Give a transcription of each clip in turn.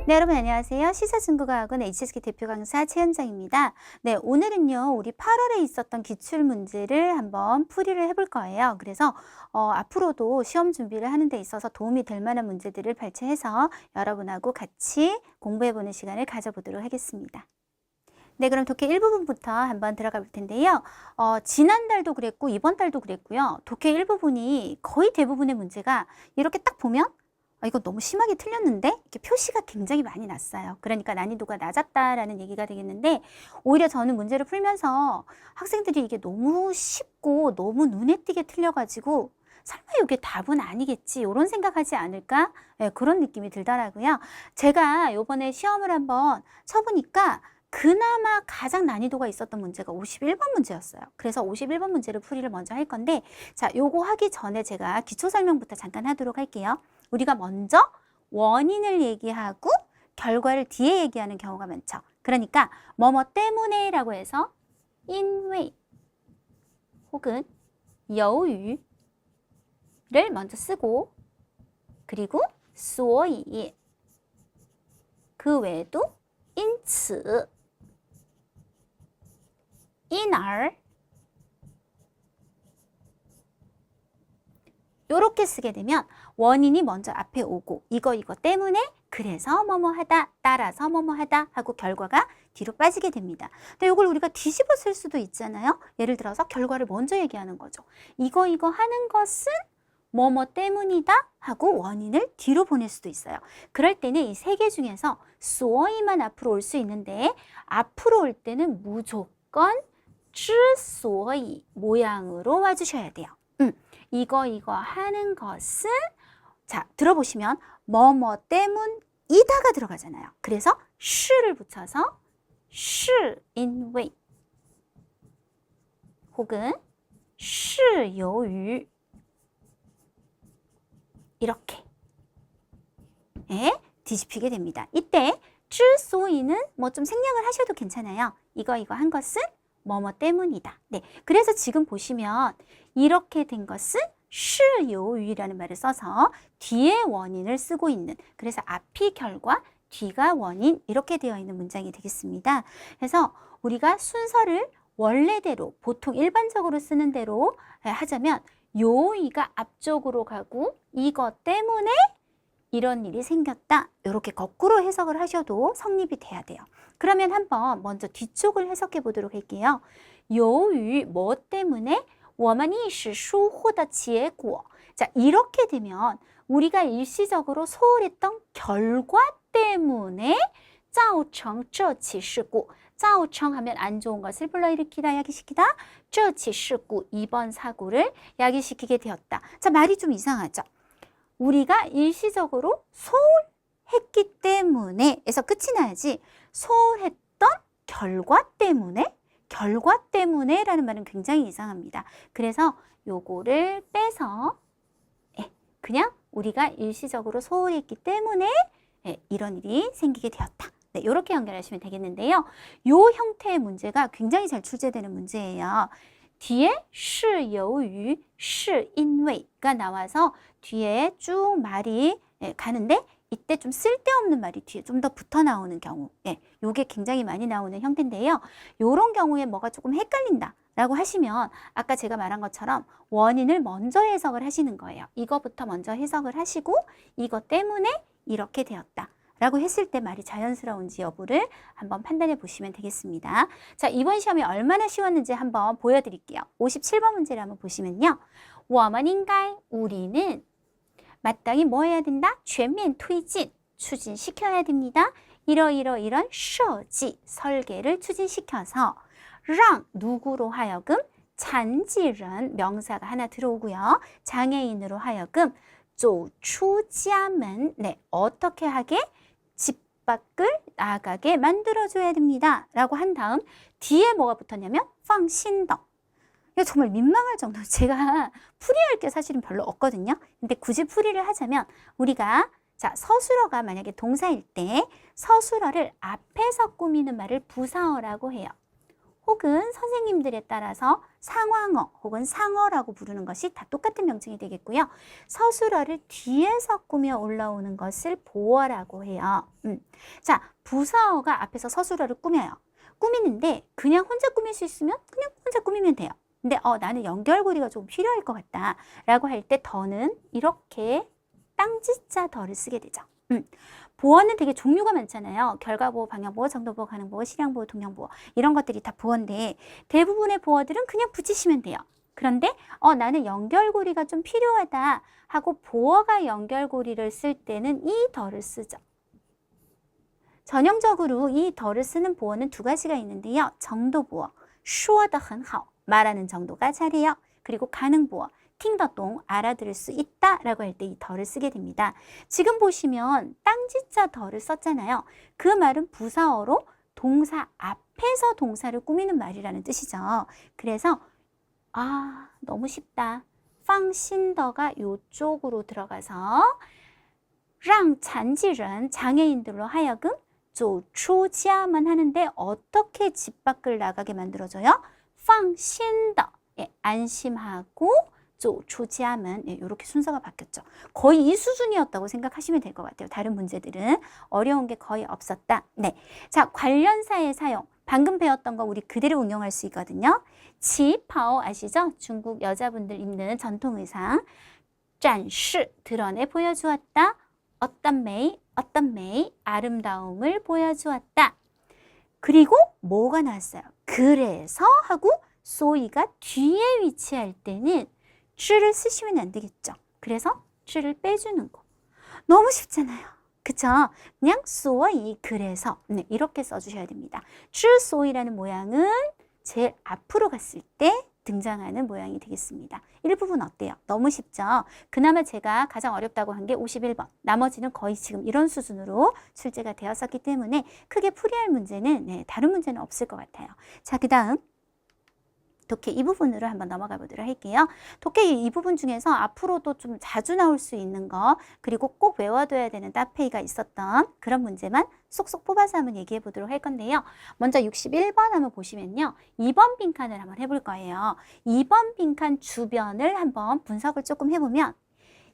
네, 여러분 안녕하세요. 시사중국어학원 HSK 대표 강사 최현정입니다. 네, 오늘은요, 우리 8월에 있었던 기출문제를 한번 풀이를 해볼 거예요. 그래서 앞으로도 시험 준비를 하는 데 있어서 도움이 될 만한 문제들을 발췌해서 여러분하고 같이 공부해보는 시간을 가져보도록 하겠습니다. 네, 그럼 독해 1부분부터 한번 들어가 볼 텐데요. 지난달도 그랬고 이번 달도 그랬고요. 독해 1부분이 거의 대부분의 문제가 이렇게 딱 보면 이거 너무 심하게 틀렸는데? 이렇게 표시가 굉장히 많이 났어요. 그러니까 난이도가 낮았다라는 얘기가 되겠는데, 오히려 저는 문제를 풀면서 학생들이 이게 너무 쉽고 너무 눈에 띄게 틀려가지고 설마 이게 답은 아니겠지 이런 생각하지 않을까? 네, 그런 느낌이 들더라고요. 제가 이번에 시험을 한번 쳐보니까 그나마 가장 난이도가 있었던 문제가 51번 문제였어요. 그래서 51번 문제를 풀이를 먼저 할 건데, 자, 요거 하기 전에 제가 기초 설명부터 잠깐 하도록 할게요. 우리가 먼저 원인을 얘기하고 결과를 뒤에 얘기하는 경우가 많죠. 그러니까 뭐뭐 때문에 라고 해서 因为 혹은 由于를 먼저 쓰고, 그리고 所以 그 외에도 因此 因而요렇게 쓰게 되면 원인이 먼저 앞에 오고 이거 때문에 그래서 뭐뭐 하다 따라서 뭐뭐 하다 하고 결과가 뒤로 빠지게 됩니다. 근데 이걸 우리가 뒤집어 쓸 수도 있잖아요. 예를 들어서 결과를 먼저 얘기하는 거죠. 이거 하는 것은 뭐뭐 때문이다 하고 원인을 뒤로 보낼 수도 있어요. 그럴 때는 이 세 개 중에서 所以만 앞으로 올 수 있는데, 앞으로 올 때는 무조건 之所以모양으로 와주셔야 돼요. 이거 하는 것은, 자, 들어보시면 뭐뭐 때문이다가 들어가잖아요. 그래서 是를 붙여서 是因为 혹은 是由于이렇게 뒤집히게 됩니다. 이때 之所以는 뭐 좀 생략을 하셔도 괜찮아요. 이거 한 것은 뭐뭐 때문이다. 네, 그래서 지금 보시면 이렇게 된 것은 是由于라는 말을 써서 뒤에 원인을 쓰고 있는, 그래서 앞이 결과, 뒤가 원인 이렇게 되어 있는 문장이 되겠습니다. 그래서 우리가 순서를 원래대로 보통 일반적으로 쓰는 대로 하자면 요이가 앞쪽으로 가고 이것 때문에 이런 일이 생겼다. 이렇게 거꾸로 해석을 하셔도 성립이 돼야 돼요. 그러면 한번 먼저 뒤쪽을 해석해 보도록 할게요. 由于뭐 때문에 我们一时疏忽的结果. 자, 이렇게 되면 우리가 일시적으로 소홀했던 결과 때문에 造成这起事故. 造成하면 안 좋은 것을 불러일으키다, 야기시키다. 这起事故, 이번 사고를 야기시키게 되었다. 자, 말이 좀 이상하죠? 우리가 일시적으로 소홀했기 때문에 에서 끝이 나야지, 소홀했던 결과 때문에 라는 말은 굉장히 이상합니다. 그래서 요거를 빼서 그냥 우리가 일시적으로 소홀했기 때문에 이런 일이 생기게 되었다. 네, 이렇게 연결하시면 되겠는데요. 요 형태의 문제가 굉장히 잘 출제되는 문제예요. 뒤에 是由于是因为가 나와서 뒤에 쭉 말이 가는데, 이때 좀 쓸데없는 말이 뒤에 좀 더 붙어 나오는 경우, 요게 굉장히 많이 나오는 형태인데요. 요런 경우에 뭐가 조금 헷갈린다 라고 하시면 아까 제가 말한 것처럼 원인을 먼저 해석을 하시는 거예요. 이거부터 먼저 해석을 하시고 이것 때문에 이렇게 되었다 라고 했을 때 말이 자연스러운지 여부를 한번 판단해 보시면 되겠습니다. 자, 이번 시험이 얼마나 쉬웠는지 한번 보여드릴게요. 57번 문제를 한번 보시면요. 我们应该 우리는 마땅히 뭐 해야 된다? 全面推进 추진시켜야 됩니다. 이런设计 설계를 추진시켜서 让 누구로 하여금 残疾人 명사가 하나 들어오고요. 장애인으로 하여금 走出家门 어떻게 하게? 집 밖을 나가게 만들어줘야 됩니다. 라고 한 다음 뒤에 뭐가 붙었냐면 放心的 이거 정말 민망할 정도로 제가 풀이할 게 사실은 별로 없거든요. 근데 굳이 풀이를 하자면 우리가 자, 서술어가 만약에 동사일 때 서술어를 앞에서 꾸미는 말을 부사어라고 해요. 혹은 선생님들에 따라서 상황어 혹은 상어라고 부르는 것이 다 똑같은 명칭이 되겠고요. 서술어를 뒤에서 꾸며 올라오는 것을 보어라고 해요. 자, 부사어가 앞에서 서술어를 꾸며요. 꾸미는데 그냥 혼자 꾸밀 수 있으면 그냥 혼자 꾸미면 돼요. 근데 나는 연결고리가 좀 필요할 것 같다 라고 할 때 더는 이렇게 땅지자 더를 쓰게 되죠. 보어는 되게 종류가 많잖아요. 결과보어, 방향보어, 정도보어, 가능보어, 실향보어, 동향보어 이런 것들이 다 보어인데 대부분의 보어들은 그냥 붙이시면 돼요. 그런데 나는 연결고리가 좀 필요하다 하고 보어가 연결고리를 쓸 때는 이 더를 쓰죠. 전형적으로 이 더를 쓰는 보어는 두 가지가 있는데요. 정도보어, 说得很好, 말하는 정도가 잘해요. 그리고 가능보어, 听得懂, 알아들을 수 있다 라고 할 때 이 더를 쓰게 됩니다. 지금 보시면 땅지자 더를 썼잖아요. 그 말은 부사어로 동사 앞에서 동사를 꾸미는 말이라는 뜻이죠. 그래서 너무 쉽다. 放心더가 이쪽으로 들어가서 让残疾人, 장애인들로 하여금 走出家门 하는데 어떻게 집 밖을 나가게 만들어줘요? 放心的, 안심하고 走出家门, 이렇게 순서가 바뀌었죠. 거의 이 수준이었다고 생각하시면 될 것 같아요. 다른 문제들은 어려운 게 거의 없었다. 네, 자, 관련사의 사용. 방금 배웠던 거 우리 그대로 응용할 수 있거든요. 지파오 아시죠? 중국 여자분들 입는 전통 의상. 展示, 드러내 보여주었다. 어떤 메이, 아름다움을 보여주었다. 그리고 뭐가 나왔어요? 그래서 하고 소이가 뒤에 위치할 때는 知를 쓰시면 안 되겠죠. 그래서 知를 빼주는 거. 너무 쉽잖아요. 그쵸? 그냥 소이, 그래서 이렇게 써주셔야 됩니다. 知 소이라는 모양은 제일 앞으로 갔을 때 등장하는 모양이 되겠습니다. 일부분 어때요? 너무 쉽죠? 그나마 제가 가장 어렵다고 한 게 51번. 나머지는 거의 지금 이런 수준으로 출제가 되었었기 때문에 크게 풀이할 문제는 다른 문제는 없을 것 같아요. 자, 그 다음 독해 이 부분으로 한번 넘어가 보도록 할게요. 독해 이 부분 중에서 앞으로도 좀 자주 나올 수 있는 거 그리고 꼭 외워둬야 되는 따페이가 있었던 그런 문제만 쏙쏙 뽑아서 한번 얘기해 보도록 할 건데요. 먼저 61번 한번 보시면요. 2번 빈칸을 한번 해볼 거예요. 2번 빈칸 주변을 한번 분석을 조금 해보면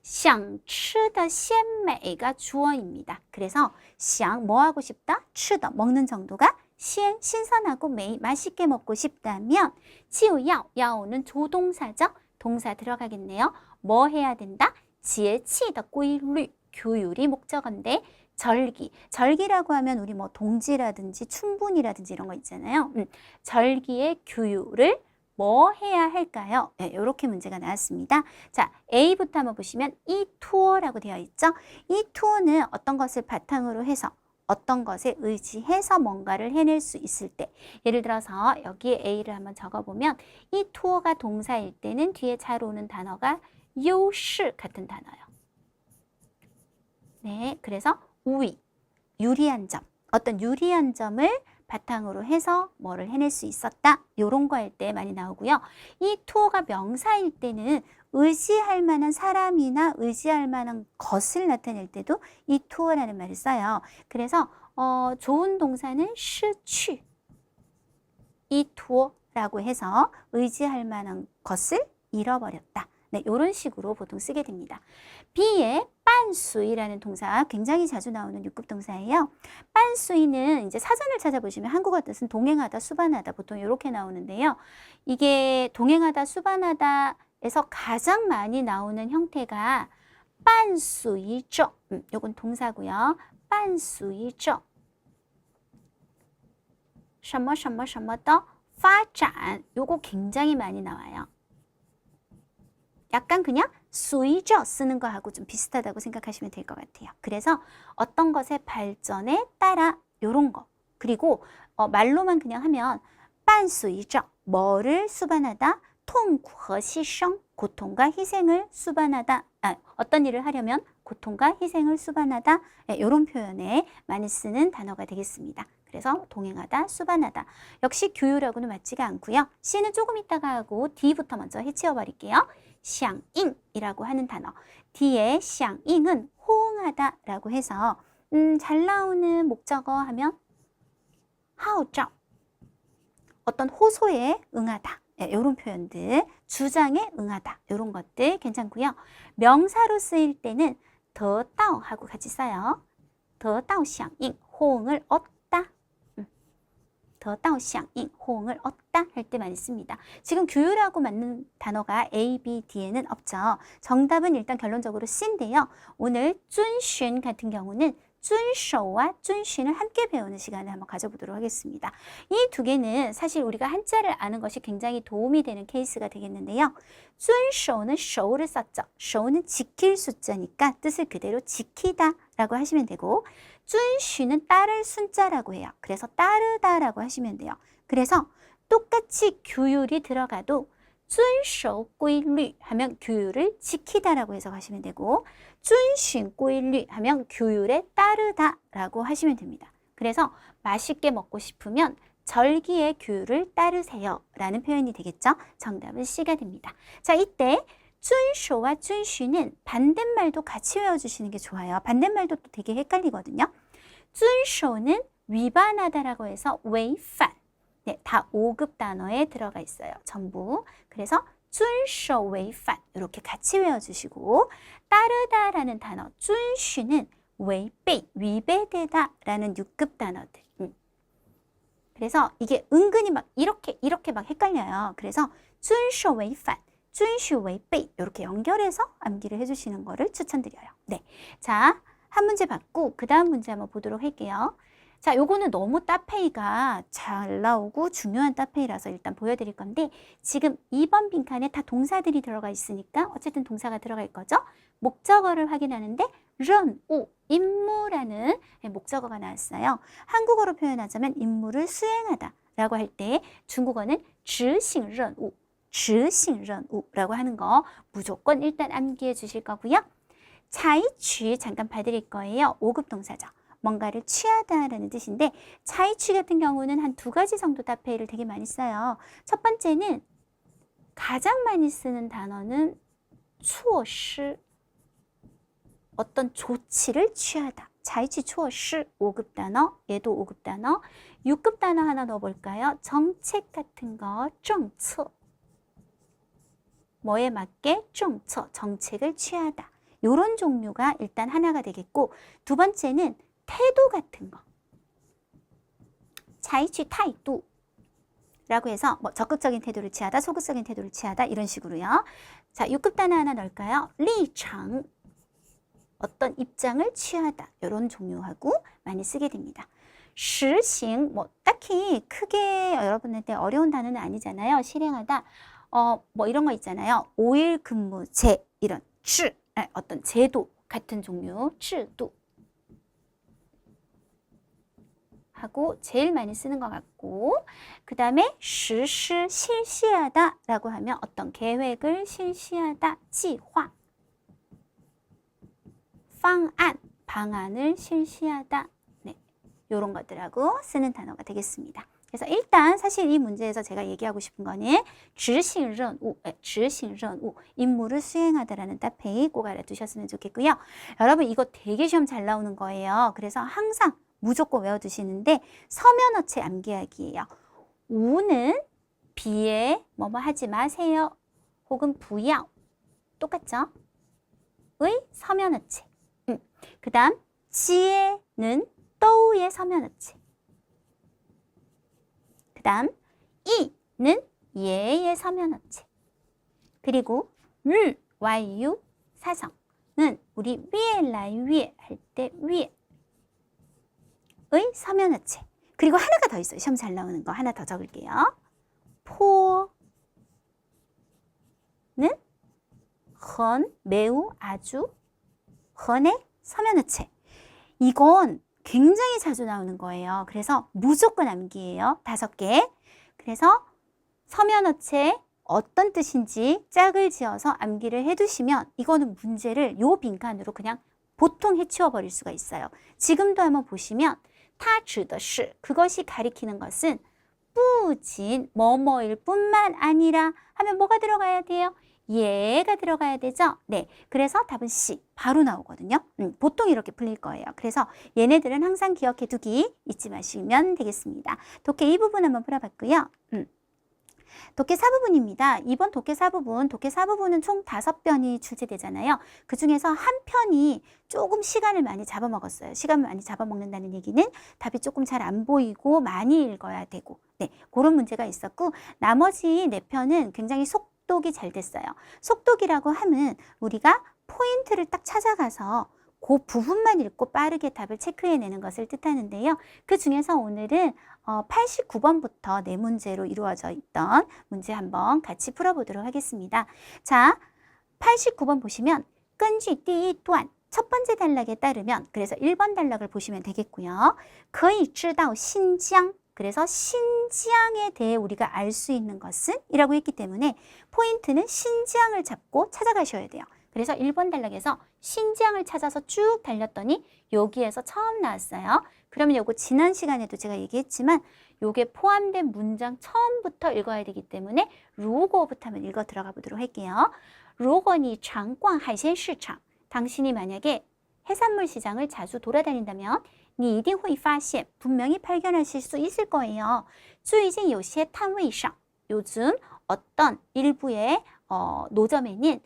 想吃的鲜美가 주어입니다. 그래서 想 뭐 하고 싶다? 吃的 먹는 정도가 신선하고 매일 맛있게 먹고 싶다면 就要, 야오는 조동사죠. 동사 들어가겠네요. 뭐 해야 된다? 节气的规律, 규율이 목적어인데 절기라고 하면 우리 뭐 동지라든지 춘분이라든지 이런 거 있잖아요. 절기의 규율을 뭐 해야 할까요? 이렇게 문제가 나왔습니다. 자, A부터 한번 보시면 이 투어라고 되어 있죠. 이 투어는 어떤 것을 바탕으로 해서 어떤 것에 의지해서 뭔가를 해낼 수 있을 때 예를 들어서 여기에 A를 한번 적어보면 이 투어가 동사일 때는 뒤에 잘 오는 단어가 优势 같은 단어예요. 네, 그래서 우위, 유리한 점, 어떤 유리한 점을 바탕으로 해서 뭐를 해낼 수 있었다. 이런 거 할 때 많이 나오고요. 이 투어가 명사일 때는 의지할 만한 사람이나 의지할 만한 것을 나타낼 때도 이 투어라는 말을 써요. 그래서 좋은 동사는 失去, 이 투어라고 해서 의지할 만한 것을 잃어버렸다. 네, 이런 식으로 보통 쓰게 됩니다. B의 빤수이라는 동사 굉장히 자주 나오는 6급 동사예요. 빤수이는 이제 사전을 찾아보시면 한국어 뜻은 동행하다, 수반하다 보통 이렇게 나오는데요. 이게 동행하다, 수반하다에서 가장 많이 나오는 형태가 빤수이죠. 요건 동사고요. 빤수이죠. 什么什么什么的发展 요거 굉장히 많이 나와요. 약간 그냥 수이죠 쓰는 거하고 좀 비슷하다고 생각하시면 될 것 같아요. 그래서 어떤 것의 발전에 따라 요런 거 그리고 말로만 그냥 하면 빤수이죠 뭐를 수반하다 통과 희생 고통과 희생을 수반하다 어떤 일을 하려면 고통과 희생을 수반하다 요런 표현에 많이 쓰는 단어가 되겠습니다. 그래서 동행하다, 수반하다. 역시 규율하고는 맞지가 않고요. C는 조금 있다가 하고 D부터 먼저 해치워 버릴게요. 响应이라고 하는 단어. D의 响应은 호응하다 라고 해서 잘 나오는 목적어 하면 号召. 어떤 호소에 응하다. 이런 표현들, 주장에 응하다. 이런 것들 괜찮고요. 명사로 쓰일 때는 得到 하고 같이 써요. 得到响应, 호응을 얻다. 得到响应, 호응을 얻다 할 때 많이 씁니다. 지금 규율하고 맞는 단어가 A, B, D에는 없죠. 정답은 일단 결론적으로 C인데요. 오늘 遵循 같은 경우는 遵守와 遵循을 함께 배우는 시간을 한번 가져보도록 하겠습니다. 이 두 개는 사실 우리가 한자를 아는 것이 굉장히 도움이 되는 케이스가 되겠는데요. 遵守는 守를 썼죠. 守는 지킬 숫자니까 뜻을 그대로 지키다 라고 하시면 되고 遵循은 따를 순자라고 해요. 그래서 따르다라고 하시면 돼요. 그래서 똑같이 규율이 들어가도 遵守规律 하면 규율을 지키다라고 해석하시면 되고 遵循规律 하면 규율에 따르다라고 하시면 됩니다. 그래서 맛있게 먹고 싶으면 절기의 규율을 따르세요 라는 표현이 되겠죠. 정답은 C가 됩니다. 자, 이때 遵守와 遵循은 반대말도 같이 외워주시는 게 좋아요. 반대말도 또 되게 헷갈리거든요. 遵守는 위반하다라고 해서 违反 네, 다 5급 단어에 들어가 있어요. 전부. 그래서 遵守违反 이렇게 같이 외워주시고 따르다라는 단어 遵循은 违背, 위배되다 라는 6급 단어들. 그래서 이게 은근히 막 이렇게 막 헷갈려요. 그래서 遵守违反, 遵循违背 이렇게 연결해서 암기를 해주시는 거를 추천드려요. 네, 자, 한 문제 받고 그 다음 문제 한번 보도록 할게요. 자, 요거는 너무 따페이가 잘 나오고 중요한 따페이라서 일단 보여드릴 건데 지금 2번 빈칸에 다 동사들이 들어가 있으니까 어쨌든 동사가 들어갈 거죠. 목적어를 확인하는데 任务, 임무라는 목적어가 나왔어요. 한국어로 표현하자면 임무를 수행하다 라고 할 때 중국어는 执行任务, 执行任务라고 하는 거 무조건 일단 암기해 주실 거고요. 采取 잠깐 봐드릴 거예요. 5급 동사죠. 뭔가를 취하다라는 뜻인데 采取 같은 경우는 한 2가지 정도 따페이를 되게 많이 써요. 첫 번째는 가장 많이 쓰는 단어는 措施, 어떤 조치를 취하다. 采取措施 5급 단어, 얘도 5급 단어. 6급 단어 하나 넣어볼까요? 정책 같은 거, 政策. 뭐에 맞게 政策, 정책을 취하다. 요런 종류가 일단 하나가 되겠고 두 번째는 태도 같은 거. 采取态度 라고 해서 뭐 적극적인 태도를 취하다, 소극적인 태도를 취하다 이런 식으로요. 자, 6급 단어 하나 넣을까요? 立场, 어떤 입장을 취하다. 이런 종류하고 많이 쓰게 됩니다. 实行, 뭐 딱히 크게 여러분한테 어려운 단어는 아니잖아요. 실행하다. 뭐 이런 거 있잖아요. 5일 근무제 이런 制, 어떤 제도 같은 종류, 制度 하고 제일 많이 쓰는 것 같고 그 다음에 实施, 실시하다 라고 하면 어떤 계획을 실시하다, 计划 방안, 방안을 실시하다. 네, 요런 것들하고 쓰는 단어가 되겠습니다. 그래서 일단 사실 이 문제에서 제가 얘기하고 싶은 거는 执行任务, 执行任务, 임무를 수행하다라는 따페이 꼭 알아두셨으면 좋겠고요. 여러분 이거 되게 시험 잘 나오는 거예요. 그래서 항상 무조건 외워두시는데 서면어체 암기하기예요. 우는 비에 뭐뭐 하지 마세요. 혹은 不要 똑같죠? 의 서면어체. 그 다음 지혜는 또의 서면어체. 그 다음 이는 예의 서면어체. 그리고 YU 사성은 우리 위에 라이 위에 할 때 위에 의 서면어체. 그리고 하나가 더 있어요. 시험 잘 나오는 거 하나 더 적을게요. 포는 헌, 매우, 아주, 헌의 서면어체. 이건 굉장히 자주 나오는 거예요. 그래서 무조건 암기예요. 5개. 그래서 서면어체 어떤 뜻인지 짝을 지어서 암기를 해두시면 이거는 문제를 요 빈칸으로 그냥 보통 해치워 버릴 수가 있어요. 지금도 한번 보시면 它指的是 그것이 가리키는 것은 不仅뭐뭐일 뿐만 아니라 하면 뭐가 들어가야 돼요? 예가 들어가야 되죠? 네. 그래서 답은 C. 바로 나오거든요. 보통 이렇게 풀릴 거예요. 그래서 얘네들은 항상 기억해 두기 잊지 마시면 되겠습니다. 독해 이 부분 한번 풀어봤고요. 독해 4부분입니다. 이번 독해 4부분은 총 5편이 출제되잖아요. 그 중에서 한 편이 조금 시간을 많이 잡아먹었어요. 시간을 많이 잡아먹는다는 얘기는 답이 조금 잘 안 보이고 많이 읽어야 되고, 네, 그런 문제가 있었고, 나머지 4편은 굉장히 속독이 잘 됐어요. 속독이라고 하면 우리가 포인트를 딱 찾아가서 그 부분만 읽고 빠르게 답을 체크해내는 것을 뜻하는데요. 그 중에서 오늘은 89번부터 4문제로 이루어져 있던 문제 한번 같이 풀어보도록 하겠습니다. 자, 89번 보시면 根据第一段 첫 번째 단락에 따르면, 그래서 1번 단락을 보시면 되겠고요. 可以知道 신장, 그래서 신지향에 대해 우리가 알 수 있는 것은? 이라고 했기 때문에 포인트는 신지향을 잡고 찾아가셔야 돼요. 그래서 1번 단락에서 신지향을 찾아서 쭉 달렸더니 여기에서 처음 나왔어요. 그러면 요거 지난 시간에도 제가 얘기했지만 요게 포함된 문장 처음부터 읽어야 되기 때문에 如果부터 한번 읽어 들어가 보도록 할게요. 如果你常逛海鲜市场, 당신이 만약에 해산물 시장을 자주 돌아다닌다면 你一定会发现, 분명히 발견하실 수 있을 거예요. 最近有些摊位上, 요즘 어떤 일부의 노점에는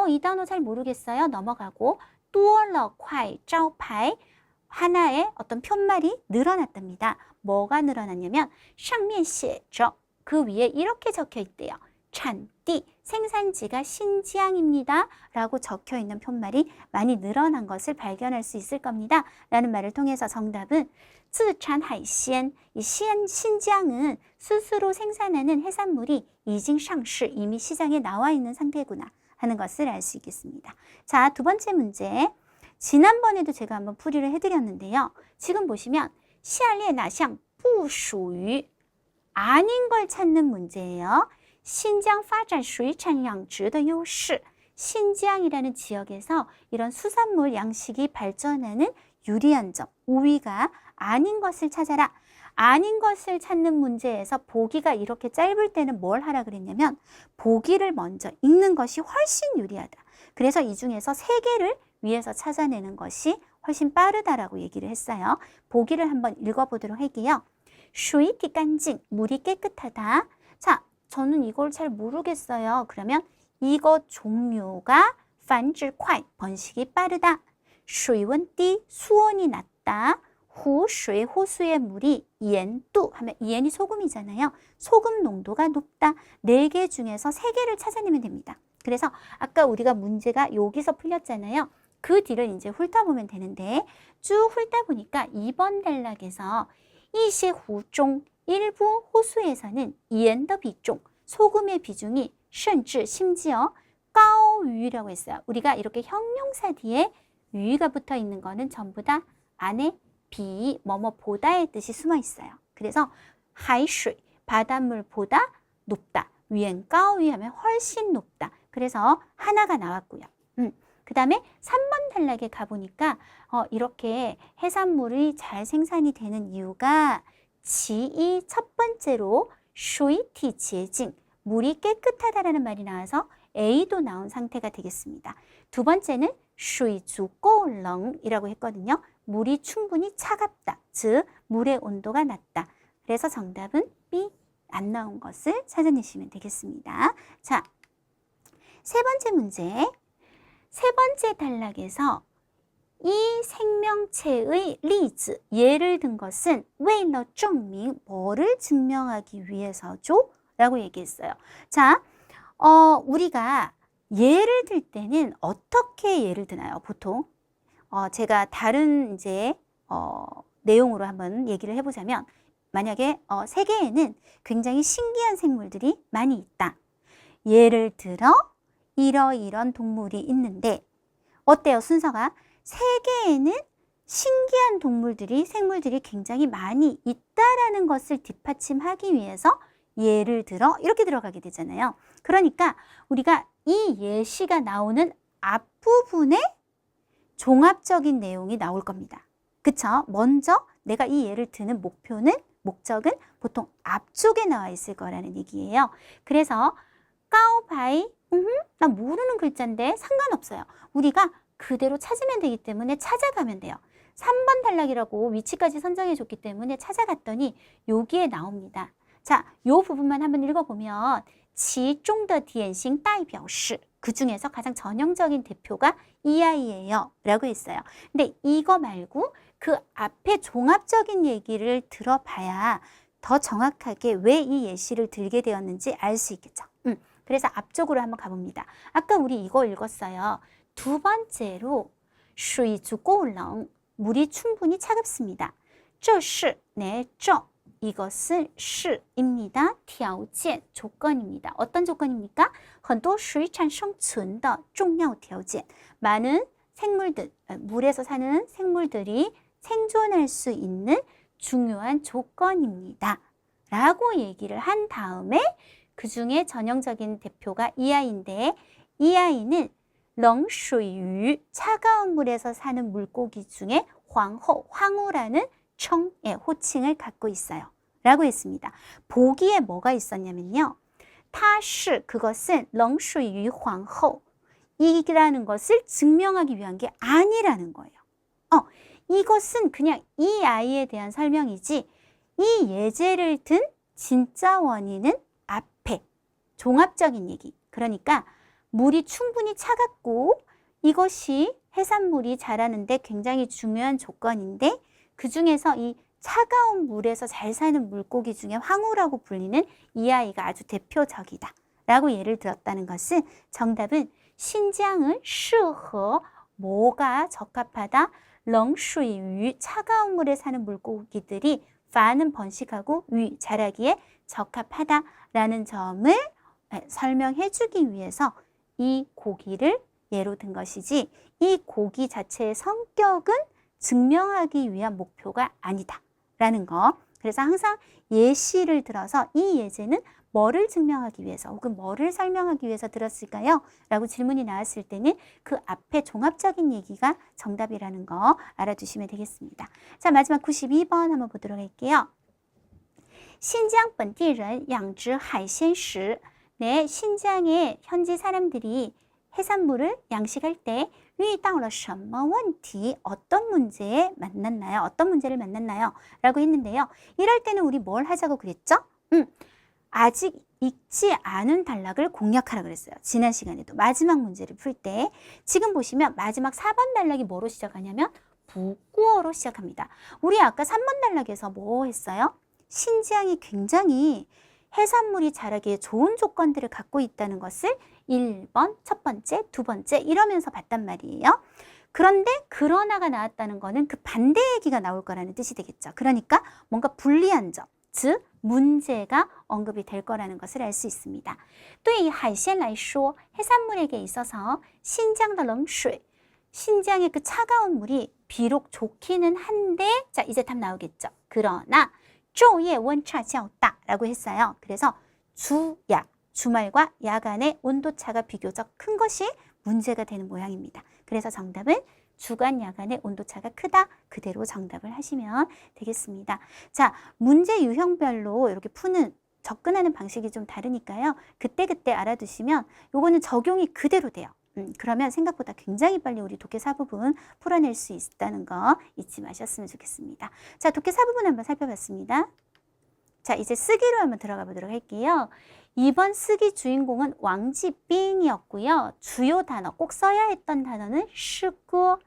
이 단어 잘 모르겠어요. 넘어가고 多了块招牌, 하나의 어떤 편말이 늘어났답니다. 뭐가 늘어났냐면 上面写着, 그 위에 이렇게 적혀 있대요. 产地, 생산지가 신지향입니다. 라고 적혀 있는 편말이 많이 늘어난 것을 발견할 수 있을 겁니다. 라는 말을 통해서 정답은 自产海鲜, 이 신지향은 스스로 생산하는 해산물이 已经上市, 이미 시장에 나와 있는 상태구나 하는 것을 알 수 있겠습니다. 자, 두 번째 문제. 지난번에도 제가 한번 풀이를 해드렸는데요. 지금 보시면 下列哪项不属于 아닌 걸 찾는 문제예요. 신장发展水产养殖的优势. 신지향이라는 지역에서 이런 수산물 양식이 발전하는 유리한 점, 우위가 아닌 것을 찾아라. 아닌 것을 찾는 문제에서 보기가 이렇게 짧을 때는 뭘 하라 그랬냐면 보기를 먼저 읽는 것이 훨씬 유리하다. 그래서 이 중에서 3개를 위에서 찾아내는 것이 훨씬 빠르다라고 얘기를 했어요. 보기를 한번 읽어보도록 할게요. 水体干净, 물이 깨끗하다. 자, 저는 이걸 잘 모르겠어요. 그러면 이거 종류가 繁殖快, 번식이 빠르다. 水温低, 수온이 낮다. 湖水, 호수의 물이 盐度 하면盐이 소금이잖아요. 소금 농도가 높다. 4개 중에서 3개를 찾아내면 됩니다. 그래서 아까 우리가 문제가 여기서 풀렸잖아요. 그 뒤를 이제 훑어보면 되는데 쭉 훑다 보니까 2번 단락에서 一些湖中, 일부 호수에서는 盐的比重, 소금의 비중이 甚至 심지어 高于라고 했어요. 우리가 이렇게 형용사 뒤에 유가 붙어 있는 거는 전부 다 안에 비, 뭐뭐보다의 뜻이 숨어 있어요. 그래서 海水, 바닷물보다 높다. 远高于하면 훨씬 높다. 그래서 하나가 나왔고요. 그 다음에 3번 단락에 가보니까 이렇게 해산물이 잘 생산이 되는 이유가 지이 첫 번째로 水体洁净, 물이 깨끗하다라는 말이 나와서 A도 나온 상태가 되겠습니다. 두 번째는 水足够冷이라고 했거든요. 물이 충분히 차갑다. 즉 물의 온도가 낮다. 그래서 정답은 B, 안 나온 것을 찾아내시면 되겠습니다. 자, 세 번째 문제. 세 번째 단락에서 이 생명체의 例子, 예를 든 것은 为了证明, 뭐를 증명하기 위해서죠? 라고 얘기했어요. 자, 우리가 예를 들 때는 어떻게 예를 드나요? 보통 제가 다른 이제 내용으로 한번 얘기를 해보자면 만약에 세계에는 굉장히 신기한 생물들이 많이 있다. 예를 들어 이러이런 동물이 있는데 어때요? 순서가 세계에는 신기한 생물들이 굉장히 많이 있다라는 것을 뒷받침하기 위해서 예를 들어 이렇게 들어가게 되잖아요. 그러니까 우리가 이 예시가 나오는 앞부분에 종합적인 내용이 나올 겁니다. 그쵸? 먼저 내가 이 예를 드는 목적은 보통 앞쪽에 나와 있을 거라는 얘기예요. 그래서 高白나 모르는 글자인데 상관없어요. 우리가 그대로 찾으면 되기 때문에 찾아가면 돼요. 3번 단락이라고 위치까지 선정해 줬기 때문에 찾아갔더니 여기에 나옵니다. 자, 요 부분만 한번 읽어보면 其中的典型代表是 그 중에서 가장 전형적인 대표가 이 아이예요 라고 했어요. 근데 이거 말고 그 앞에 종합적인 얘기를 들어봐야 더 정확하게 왜 이 예시를 들게 되었는지 알 수 있겠죠. 그래서 앞쪽으로 한번 가봅니다. 아까 우리 이거 읽었어요. 두 번째로 水足够冷 물이 충분히 차갑습니다. 这是 네, 这 이것은 是입니다. 条件 조건입니다. 어떤 조건입니까? 很多水产生存的重要条件 많은 생물들, 물에서 사는 생물들이 생존할 수 있는 중요한 조건입니다. 라고 얘기를 한 다음에 그 중에 전형적인 대표가 이 아이인데 이 아이는 冷水鱼 차가운 물에서 사는 물고기 중에 황호라는 청의 호칭을 갖고 있어요. 라고 했습니다. 보기에 뭐가 있었냐면요. 它是 그것은 冷水鱼皇后 이라는 것을 증명하기 위한 게 아니라는 거예요. 이것은 그냥 이 아이에 대한 설명이지 이 예제를 든 진짜 원인은 앞에 종합적인 얘기. 그러니까 물이 충분히 차갑고 이것이 해산물이 자라는데 굉장히 중요한 조건인데 그 중에서 이 차가운 물에서 잘 사는 물고기 중에 황후라고 불리는 이 아이가 아주 대표적이다 라고 예를 들었다는 것은 정답은 신장은 适合 뭐가 적합하다 冷水鱼 차가운 물에 사는 물고기들이 파는 번식하고 위 자라기에 적합하다라는 점을 설명해 주기 위해서 이 고기를 예로 든 것이지 이 고기 자체의 성격은 증명하기 위한 목표가 아니다 라는 거. 그래서 항상 예시를 들어서 이 예제는 뭐를 증명하기 위해서 혹은 뭐를 설명하기 위해서 들었을까요? 라고 질문이 나왔을 때는 그 앞에 종합적인 얘기가 정답이라는 거 알아두시면 되겠습니다. 자, 마지막 92번 한번 보도록 할게요. 신장本地人养殖海鲜时 네, 신장의 현지 사람들이 해산물을 양식할 때 遇到了什么问题 어떤 문제에 만났나요? 어떤 문제를 만났나요? 라고 했는데요. 이럴 때는 우리 뭘 하자고 그랬죠? 아직 읽지 않은 단락을 공략하라 그랬어요. 지난 시간에도 마지막 문제를 풀 때 지금 보시면 마지막 4번 단락이 뭐로 시작하냐면 북구어로 시작합니다. 우리 아까 3번 단락에서 뭐 했어요? 신지항이 굉장히 해산물이 자라기에 좋은 조건들을 갖고 있다는 것을 1번, 첫 번째, 두 번째 이러면서 봤단 말이에요. 그런데 그러나가 나왔다는 거는 그 반대 얘기가 나올 거라는 뜻이 되겠죠. 그러니까 뭔가 불리한 점, 즉 문제가 언급이 될 거라는 것을 알 수 있습니다. 또 이 海鲜来说 해산물에게 있어서 신장的冷水 신장의 그 차가운 물이 비록 좋기는 한데 자 이제 답 나오겠죠. 그러나 昼夜温差较大 라고 했어요. 그래서 주말과 야간의 온도차가 비교적 큰 것이 문제가 되는 모양입니다. 그래서 정답은 주간 야간의 온도차가 크다 그대로 정답을 하시면 되겠습니다. 자, 문제 유형별로 이렇게 푸는 접근하는 방식이 좀 다르니까요. 그때그때 알아두시면 요거는 적용이 그대로 돼요. 그러면 생각보다 굉장히 빨리 우리 독해 4부분 풀어낼 수 있다는 거 잊지 마셨으면 좋겠습니다. 자, 독해 4부분 한번 살펴봤습니다. 자, 이제 쓰기로 한번 들어가 보도록 할게요. 이번 쓰기 주인공은 왕지빙이었고요. 주요 단어, 꼭 써야 했던 단어는 시구,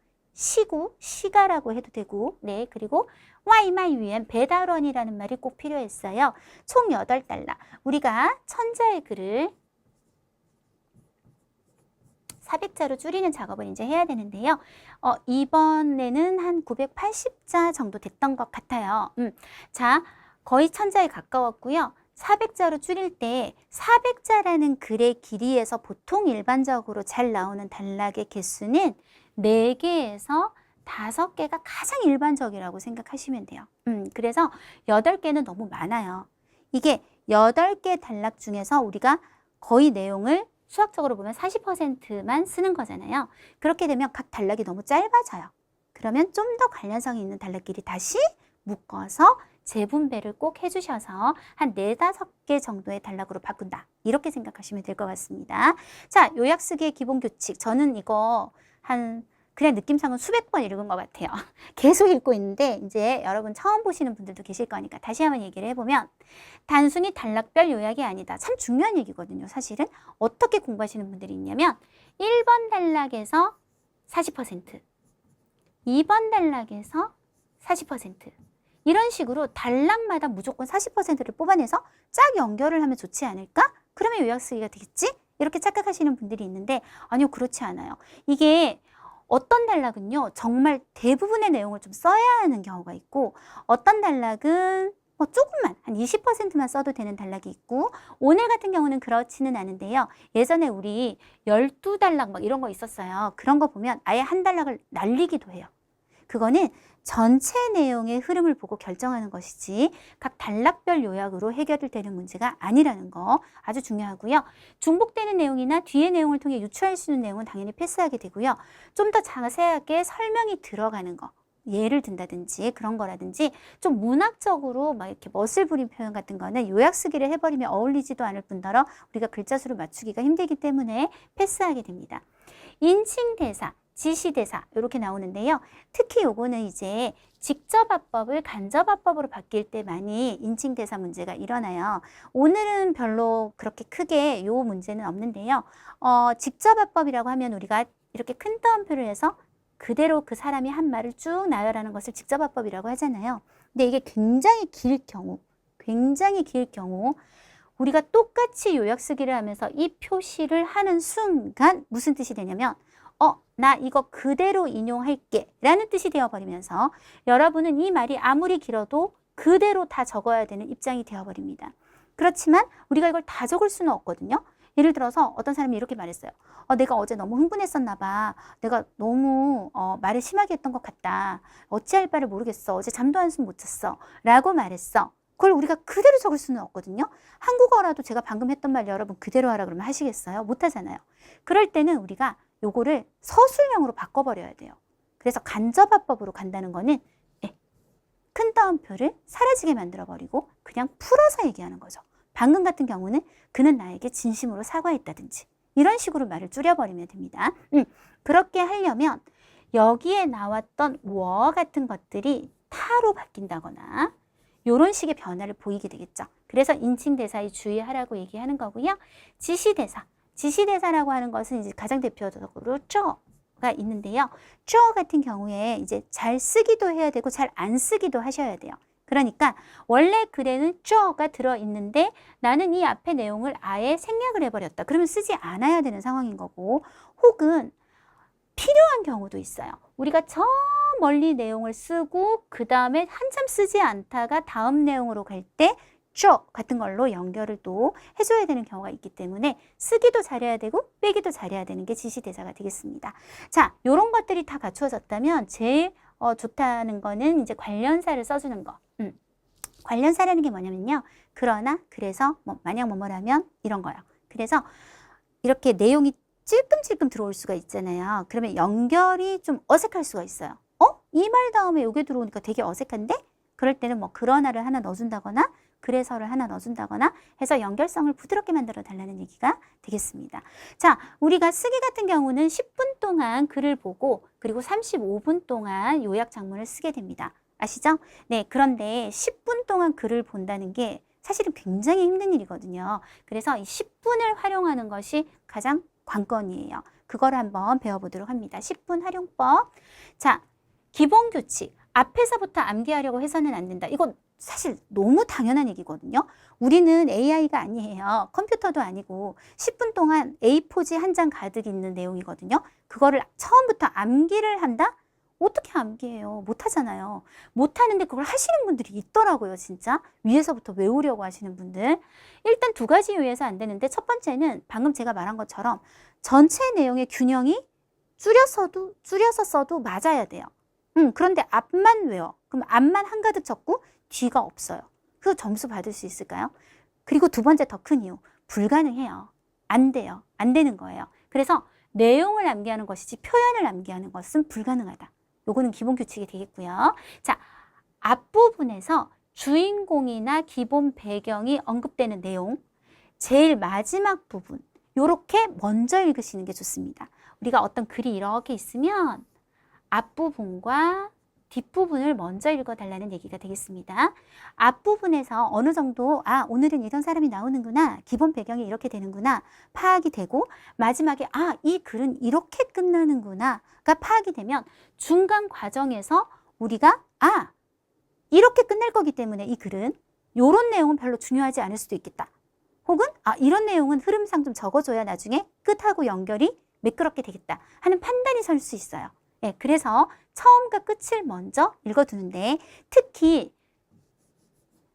시가라고 해도 되고, 네, 그리고 와이마이위엔 배달원이라는 말이 꼭 필요했어요. 총 8달러. 우리가 천자의 글을 400자로 줄이는 작업을 이제 해야 되는데요. 이번에는 한 980자 정도 됐던 것 같아요. 자, 거의 천자에 가까웠고요. 400자로 줄일 때 400자라는 글의 길이에서 보통 일반적으로 잘 나오는 단락의 개수는 4개에서 5개가 가장 일반적이라고 생각하시면 돼요. 그래서 8개는 너무 많아요. 이게 8개 단락 중에서 우리가 거의 내용을 수학적으로 보면 40%만 쓰는 거잖아요. 그렇게 되면 각 단락이 너무 짧아져요. 그러면 좀 더 관련성이 있는 단락끼리 다시 묶어서 재분배를 꼭 해주셔서 한 4, 5개 정도의 단락으로 바꾼다. 이렇게 생각하시면 될 것 같습니다. 자, 요약 쓰기의 기본 규칙. 저는 이거 그냥 느낌상은 수백 번 읽은 것 같아요. 계속 읽고 있는데 이제 여러분 처음 보시는 분들도 계실 거니까 다시 한번 얘기를 해보면 단순히 단락별 요약이 아니다. 참 중요한 얘기거든요. 사실은 어떻게 공부하시는 분들이 있냐면 1번 단락에서 40%, 2번 단락에서 40% 이런 식으로 단락마다 무조건 40%를 뽑아내서 짝 연결을 하면 좋지 않을까? 그러면 요약 쓰기가 되겠지? 이렇게 착각하시는 분들이 있는데 아니요, 그렇지 않아요. 이게 어떤 단락은요, 정말 대부분의 내용을 좀 써야 하는 경우가 있고 어떤 단락은 뭐 조금만 한 20%만 써도 되는 단락이 있고 오늘 같은 경우는 그렇지는 않은데요. 예전에 우리 12단락 막 이런 거 있었어요. 그런 거 보면 아예 한 단락을 날리기도 해요. 그거는 전체 내용의 흐름을 보고 결정하는 것이지 각 단락별 요약으로 해결되는 문제가 아니라는 거 아주 중요하고요. 중복되는 내용이나 뒤의 내용을 통해 유추할 수 있는 내용은 당연히 패스하게 되고요. 좀 더 자세하게 설명이 들어가는 거, 예를 든다든지 그런 거라든지 좀 문학적으로 막 이렇게 멋을 부린 표현 같은 거는 요약 쓰기를 해버리면 어울리지도 않을 뿐더러 우리가 글자 수를 맞추기가 힘들기 때문에 패스하게 됩니다. 인칭대사, 지시대사 이렇게 나오는데요. 특히 요거는 이제 직접화법을 간접화법으로 바뀔 때 많이 인칭대사 문제가 일어나요. 오늘은 별로 그렇게 크게 요 문제는 없는데요. 직접화법이라고 하면 우리가 이렇게 큰 따옴표를 해서 그대로 그 사람이 한 말을 쭉 나열하는 것을 직접화법이라고 하잖아요. 근데 이게 굉장히 길 경우 우리가 똑같이 요약 쓰기를 하면서 이 표시를 하는 순간 무슨 뜻이 되냐면 나 이거 그대로 인용할게 라는 뜻이 되어버리면서 여러분은 이 말이 아무리 길어도 그대로 다 적어야 되는 입장이 되어버립니다. 그렇지만 우리가 이걸 다 적을 수는 없거든요. 예를 들어서 어떤 사람이 이렇게 말했어요. 내가 어제 너무 흥분했었나 봐. 내가 너무 말을 심하게 했던 것 같다. 어찌할 바를 모르겠어. 어제 잠도 한숨 못 잤어. 라고 말했어. 그걸 우리가 그대로 적을 수는 없거든요. 한국어라도 제가 방금 했던 말 여러분 그대로 하라 그러면 하시겠어요? 못 하잖아요. 그럴 때는 우리가 요거를 서술형으로 바꿔버려야 돼요. 그래서 간접화법으로 간다는 거는 큰 따옴표를 사라지게 만들어버리고 그냥 풀어서 얘기하는 거죠. 방금 같은 경우는 그는 나에게 진심으로 사과했다든지 이런 식으로 말을 줄여버리면 됩니다. 그렇게 하려면 여기에 나왔던 워 같은 것들이 타로 바뀐다거나 이런 식의 변화를 보이게 되겠죠. 그래서 인칭대사에 주의하라고 얘기하는 거고요. 지시대사라고 하는 것은 이제 가장 대표적으로 가 있는데요. 같은 경우에 이제 잘 쓰기도 해야 되고 잘 안 쓰기도 하셔야 돼요. 그러니까 원래 글에는 가 들어있는데 나는 이 앞에 내용을 아예 생략을 해버렸다. 그러면 쓰지 않아야 되는 상황인 거고 혹은 필요한 경우도 있어요. 우리가 저 멀리 내용을 쓰고 그 다음에 한참 쓰지 않다가 다음 내용으로 갈 때 같은 걸로 연결을 또 해줘야 되는 경우가 있기 때문에 쓰기도 잘해야 되고 빼기도 잘해야 되는 게 지시대사가 되겠습니다. 자, 요런 것들이 다 갖추어졌다면 제일 좋다는 거는 이제 관련사를 써주는 거. 관련사라는 게 뭐냐면요. 그러나, 그래서, 만약 뭐뭐라면 이런 거요. 그래서 이렇게 내용이 찔끔찔끔 들어올 수가 있잖아요. 그러면 연결이 좀 어색할 수가 있어요. 이 말 다음에 요게 들어오니까 되게 어색한데? 그럴 때는 뭐 그러나를 하나 넣어준다거나 그래서를 하나 넣어준다거나 해서 연결성을 부드럽게 만들어 달라는 얘기가 되겠습니다. 자, 우리가 쓰기 같은 경우는 10분 동안 글을 보고 그리고 35분 동안 요약 장문을 쓰게 됩니다. 아시죠? 네, 그런데 10분 동안 글을 본다는 게 사실은 굉장히 힘든 일이거든요. 그래서 이 10분을 활용하는 것이 가장 관건이에요. 그거를 한번 배워보도록 합니다. 10분 활용법. 자, 기본 규칙. 앞에서부터 암기하려고 해서는 안 된다. 이거 사실 너무 당연한 얘기거든요. 우리는 AI가 아니에요. 컴퓨터도 아니고 10분 동안 A4지 한 장 가득 있는 내용이거든요. 그거를 처음부터 암기를 한다? 어떻게 암기해요? 못하잖아요. 못하는데 그걸 하시는 분들이 있더라고요. 진짜 위에서부터 외우려고 하시는 분들. 일단 두 가지 이유에서 안 되는데 첫 번째는 방금 제가 말한 것처럼 전체 내용의 균형이 줄여서 써도 맞아야 돼요. 그런데 앞만 외워. 그럼 앞만 한가득 적고 뒤가 없어요. 그 점수 받을 수 있을까요? 그리고 두 번째 더 큰 이유. 불가능해요. 안 돼요. 안 되는 거예요. 그래서 내용을 암기하는 것이지 표현을 암기하는 것은 불가능하다. 요거는 기본 규칙이 되겠고요. 자, 앞부분에서 주인공이나 기본 배경이 언급되는 내용, 제일 마지막 부분 요렇게 먼저 읽으시는 게 좋습니다. 우리가 어떤 글이 이렇게 있으면 앞부분과 뒷부분을 먼저 읽어달라는 얘기가 되겠습니다. 앞부분에서 어느 정도 오늘은 이런 사람이 나오는구나, 기본 배경이 이렇게 되는구나 파악이 되고, 마지막에 이 글은 이렇게 끝나는구나가 파악이 되면 중간 과정에서 우리가 이렇게 끝날 거기 때문에 이 글은 이런 내용은 별로 중요하지 않을 수도 있겠다. 혹은 이런 내용은 흐름상 좀 적어줘야 나중에 끝하고 연결이 매끄럽게 되겠다 하는 판단이 설 수 있어요. 그래서 처음과 끝을 먼저 읽어두는데, 특히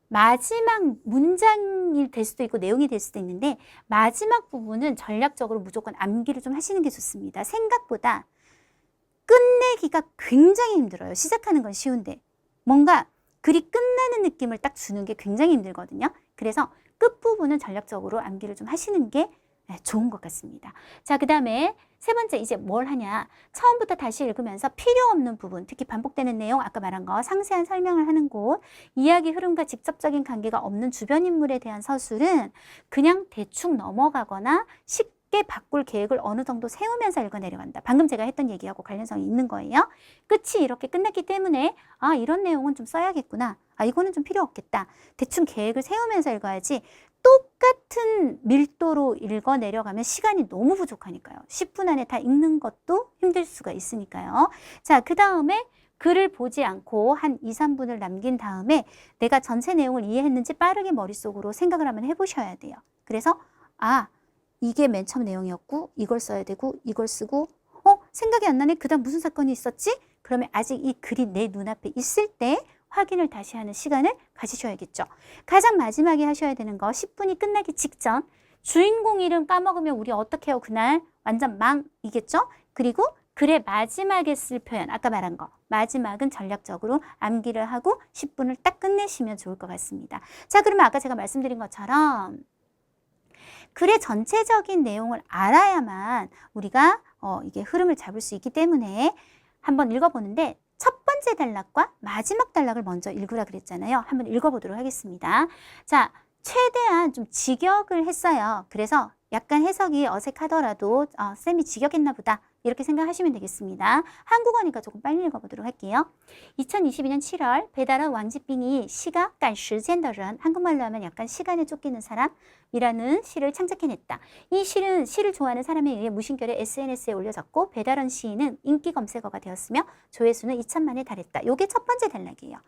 마지막 문장이 될 수도 있고 내용이 될 수도 있는데, 마지막 부분은 전략적으로 무조건 암기를 좀 하시는 게 좋습니다. 생각보다 끝내기가 굉장히 힘들어요. 시작하는 건 쉬운데 뭔가 글이 끝나는 느낌을 딱 주는 게 굉장히 힘들거든요. 그래서 끝부분은 전략적으로 암기를 좀 하시는 게 좋은 것 같습니다. 자, 그 다음에 세 번째, 이제 뭘 하냐. 처음부터 다시 읽으면서 필요 없는 부분, 특히 반복되는 내용, 아까 말한 거 상세한 설명을 하는 곳, 이야기 흐름과 직접적인 관계가 없는 주변 인물에 대한 서술은 그냥 대충 넘어가거나 쉽게 바꿀 계획을 어느 정도 세우면서 읽어 내려간다. 방금 제가 했던 얘기하고 관련성이 있는 거예요. 끝이 이렇게 끝났기 때문에 이런 내용은 좀 써야겠구나. 이거는 좀 필요 없겠다. 대충 계획을 세우면서 읽어야지 똑같은 밀도로 읽어 내려가면 시간이 너무 부족하니까요. 10분 안에 다 읽는 것도 힘들 수가 있으니까요. 자, 그 다음에 글을 보지 않고 한 2, 3분을 남긴 다음에 내가 전체 내용을 이해했는지 빠르게 머릿속으로 생각을 한번 해보셔야 돼요. 그래서 이게 맨 처음 내용이었고 이걸 써야 되고 이걸 쓰고 생각이 안 나네. 그 다음 무슨 사건이 있었지? 그러면 아직 이 글이 내 눈앞에 있을 때 확인을 다시 하는 시간을 가지셔야겠죠. 가장 마지막에 하셔야 되는 거, 10분이 끝나기 직전 주인공 이름 까먹으면 우리 어떻게 해요? 그날 완전 망이겠죠? 그리고 글의 마지막에 쓸 표현, 아까 말한 거 마지막은 전략적으로 암기를 하고 10분을 딱 끝내시면 좋을 것 같습니다. 자, 그러면 아까 제가 말씀드린 것처럼 글의 전체적인 내용을 알아야만 우리가 이게 흐름을 잡을 수 있기 때문에 한번 읽어보는데, 첫 번째 단락과 마지막 단락을 먼저 읽으라 그랬잖아요. 한번 읽어보도록 하겠습니다. 자, 최대한 좀 직역을 했어요. 그래서 약간 해석이 어색하더라도 쌤이 직역했나 보다 이렇게 생각하시면 되겠습니다. 한국어니까 조금 빨리 읽어보도록 할게요. 2022년 7월 배달원 왕지빙이 시가 간时间的人, 한국말로 하면 약간 시간에 쫓기는 사람이라는 시를 창작해냈다. 이 시를 좋아하는 사람에 의해 무심결에 SNS에 올려졌고 배달원 시인은 인기 검색어가 되었으며 조회수는 2천만에 달했다. 이게 첫 번째 단락이에요.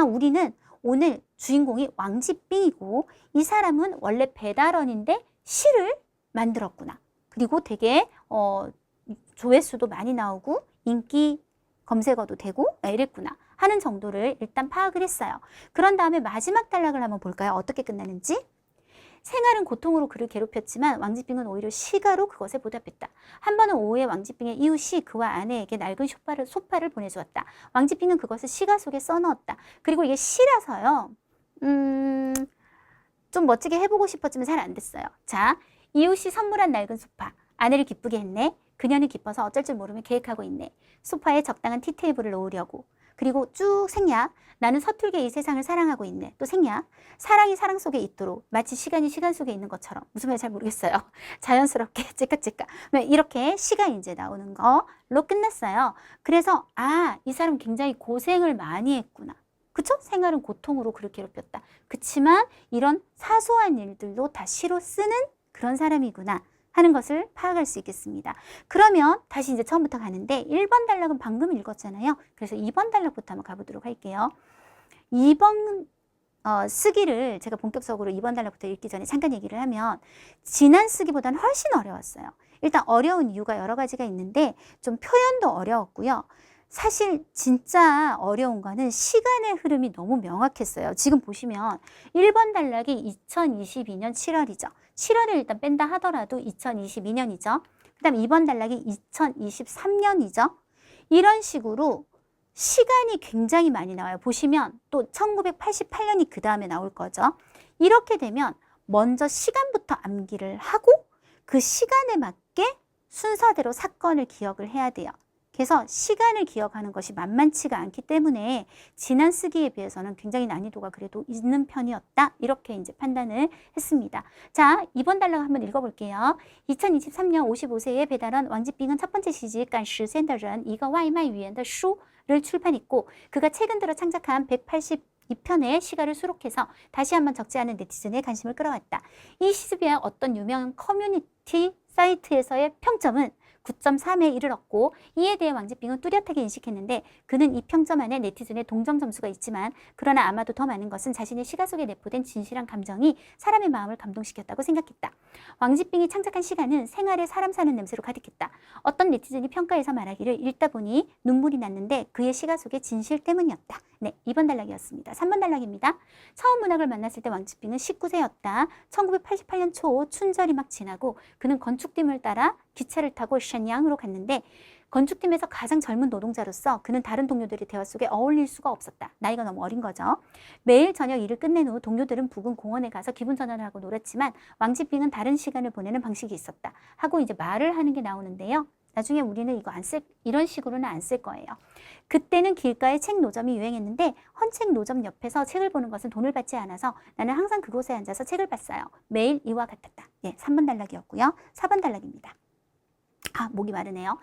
우리는 오늘 주인공이 왕지빙이고 이 사람은 원래 배달원인데 시를 만들었구나. 그리고 되게 조회수도 많이 나오고 인기 검색어도 되고 이랬구나 하는 정도를 일단 파악을 했어요. 그런 다음에 마지막 단락을 한번 볼까요? 어떻게 끝나는지. 생활은 고통으로 그를 괴롭혔지만 왕지빙은 오히려 시가로 그것에 보답했다. 한 번은 오후에 왕지빙의 이웃이 그와 아내에게 낡은 소파를 보내주었다. 왕지빙은 그것을 시가 속에 써넣었다. 그리고 이게 시라서요. 좀 멋지게 해보고 싶었지만 잘 안 됐어요. 자, 이웃이 선물한 낡은 소파. 아내를 기쁘게 했네. 그녀는 기뻐서 어쩔 줄 모르며 계획하고 있네. 소파에 적당한 티테이블을 놓으려고. 그리고 쭉 생략. 나는 서툴게 이 세상을 사랑하고 있네. 또 생략. 사랑이 사랑 속에 있도록. 마치 시간이 시간 속에 있는 것처럼. 무슨 말인지 잘 모르겠어요. 자연스럽게 째깍째깍. 이렇게 시가 이제 나오는 걸로 끝났어요. 그래서 이 사람 굉장히 고생을 많이 했구나. 그쵸? 생활은 고통으로 그를 괴롭혔다. 그치만 이런 사소한 일들도 다 시로 쓰는 그런 사람이구나 하는 것을 파악할 수 있겠습니다. 그러면 다시 이제 처음부터 가는데 1번 단락은 방금 읽었잖아요. 그래서 2번 단락부터 한번 가보도록 할게요. 2번 쓰기를 제가 본격적으로 2번 단락부터 읽기 전에 잠깐 얘기를 하면 지난 쓰기보다는 훨씬 어려웠어요. 일단 어려운 이유가 여러 가지가 있는데 좀 표현도 어려웠고요. 사실 진짜 어려운 거는 시간의 흐름이 너무 명확했어요. 지금 보시면 1번 단락이 2022년 7월이죠. 7월을 일단 뺀다 하더라도 2022년이죠. 그 다음 2번 단락이 2023년이죠. 이런 식으로 시간이 굉장히 많이 나와요. 보시면 또 1988년이 그 다음에 나올 거죠. 이렇게 되면 먼저 시간부터 암기를 하고 그 시간에 맞게 순서대로 사건을 기억을 해야 돼요. 그래서 시간을 기억하는 것이 만만치가 않기 때문에 지난 쓰기에 비해서는 굉장히 난이도가 그래도 있는 편이었다. 이렇게 이제 판단을 했습니다. 자, 2번 단락 한번 읽어볼게요. 2023년 55세의 배달원 왕지빙은 첫 번째 시집 간实现的人 이거外卖语言的书를 출판했고 그가 최근 들어 창작한 182편의 시가를 수록해서 다시 한번 적지 않은 네티즌의 관심을 끌어왔다. 이 시집의 어떤 유명한 커뮤니티 사이트에서의 평점은 9.3에 이르렀고 이에 대해 왕지빙은 뚜렷하게 인식했는데 그는 이 평점 안에 네티즌의 동정 점수가 있지만 그러나 아마도 더 많은 것은 자신의 시가 속에 내포된 진실한 감정이 사람의 마음을 감동시켰다고 생각했다. 왕지빙이 창작한 시가는 생활에 사람 사는 냄새로 가득했다. 어떤 네티즌이 평가에서 말하기를 읽다 보니 눈물이 났는데 그의 시가 속의 진실 때문이었다. 네, 2번 단락이었습니다. 3번 단락입니다. 처음 문학을 만났을 때 왕지빙은 19세였다. 1988년 초 춘절이 막 지나고 그는 건축팀을 따라 기차를 타고 샤냥으로 갔는데 건축팀에서 가장 젊은 노동자로서 그는 다른 동료들의 대화 속에 어울릴 수가 없었다. 나이가 너무 어린 거죠. 매일 저녁 일을 끝낸 후 동료들은 부근 공원에 가서 기분 전환을 하고 놀았지만 왕지빙은 다른 시간을 보내는 방식이 있었다. 하고 이제 말을 하는 게 나오는데요. 나중에 우리는 이거 이런 식으로는 안 쓸 거예요. 그때는 길가에 책 노점이 유행했는데 헌책 노점 옆에서 책을 보는 것은 돈을 받지 않아서 나는 항상 그곳에 앉아서 책을 봤어요. 매일 이와 같았다. 예, 3번 단락이었고요. 4번 단락입니다. 아, 목이 마르네요.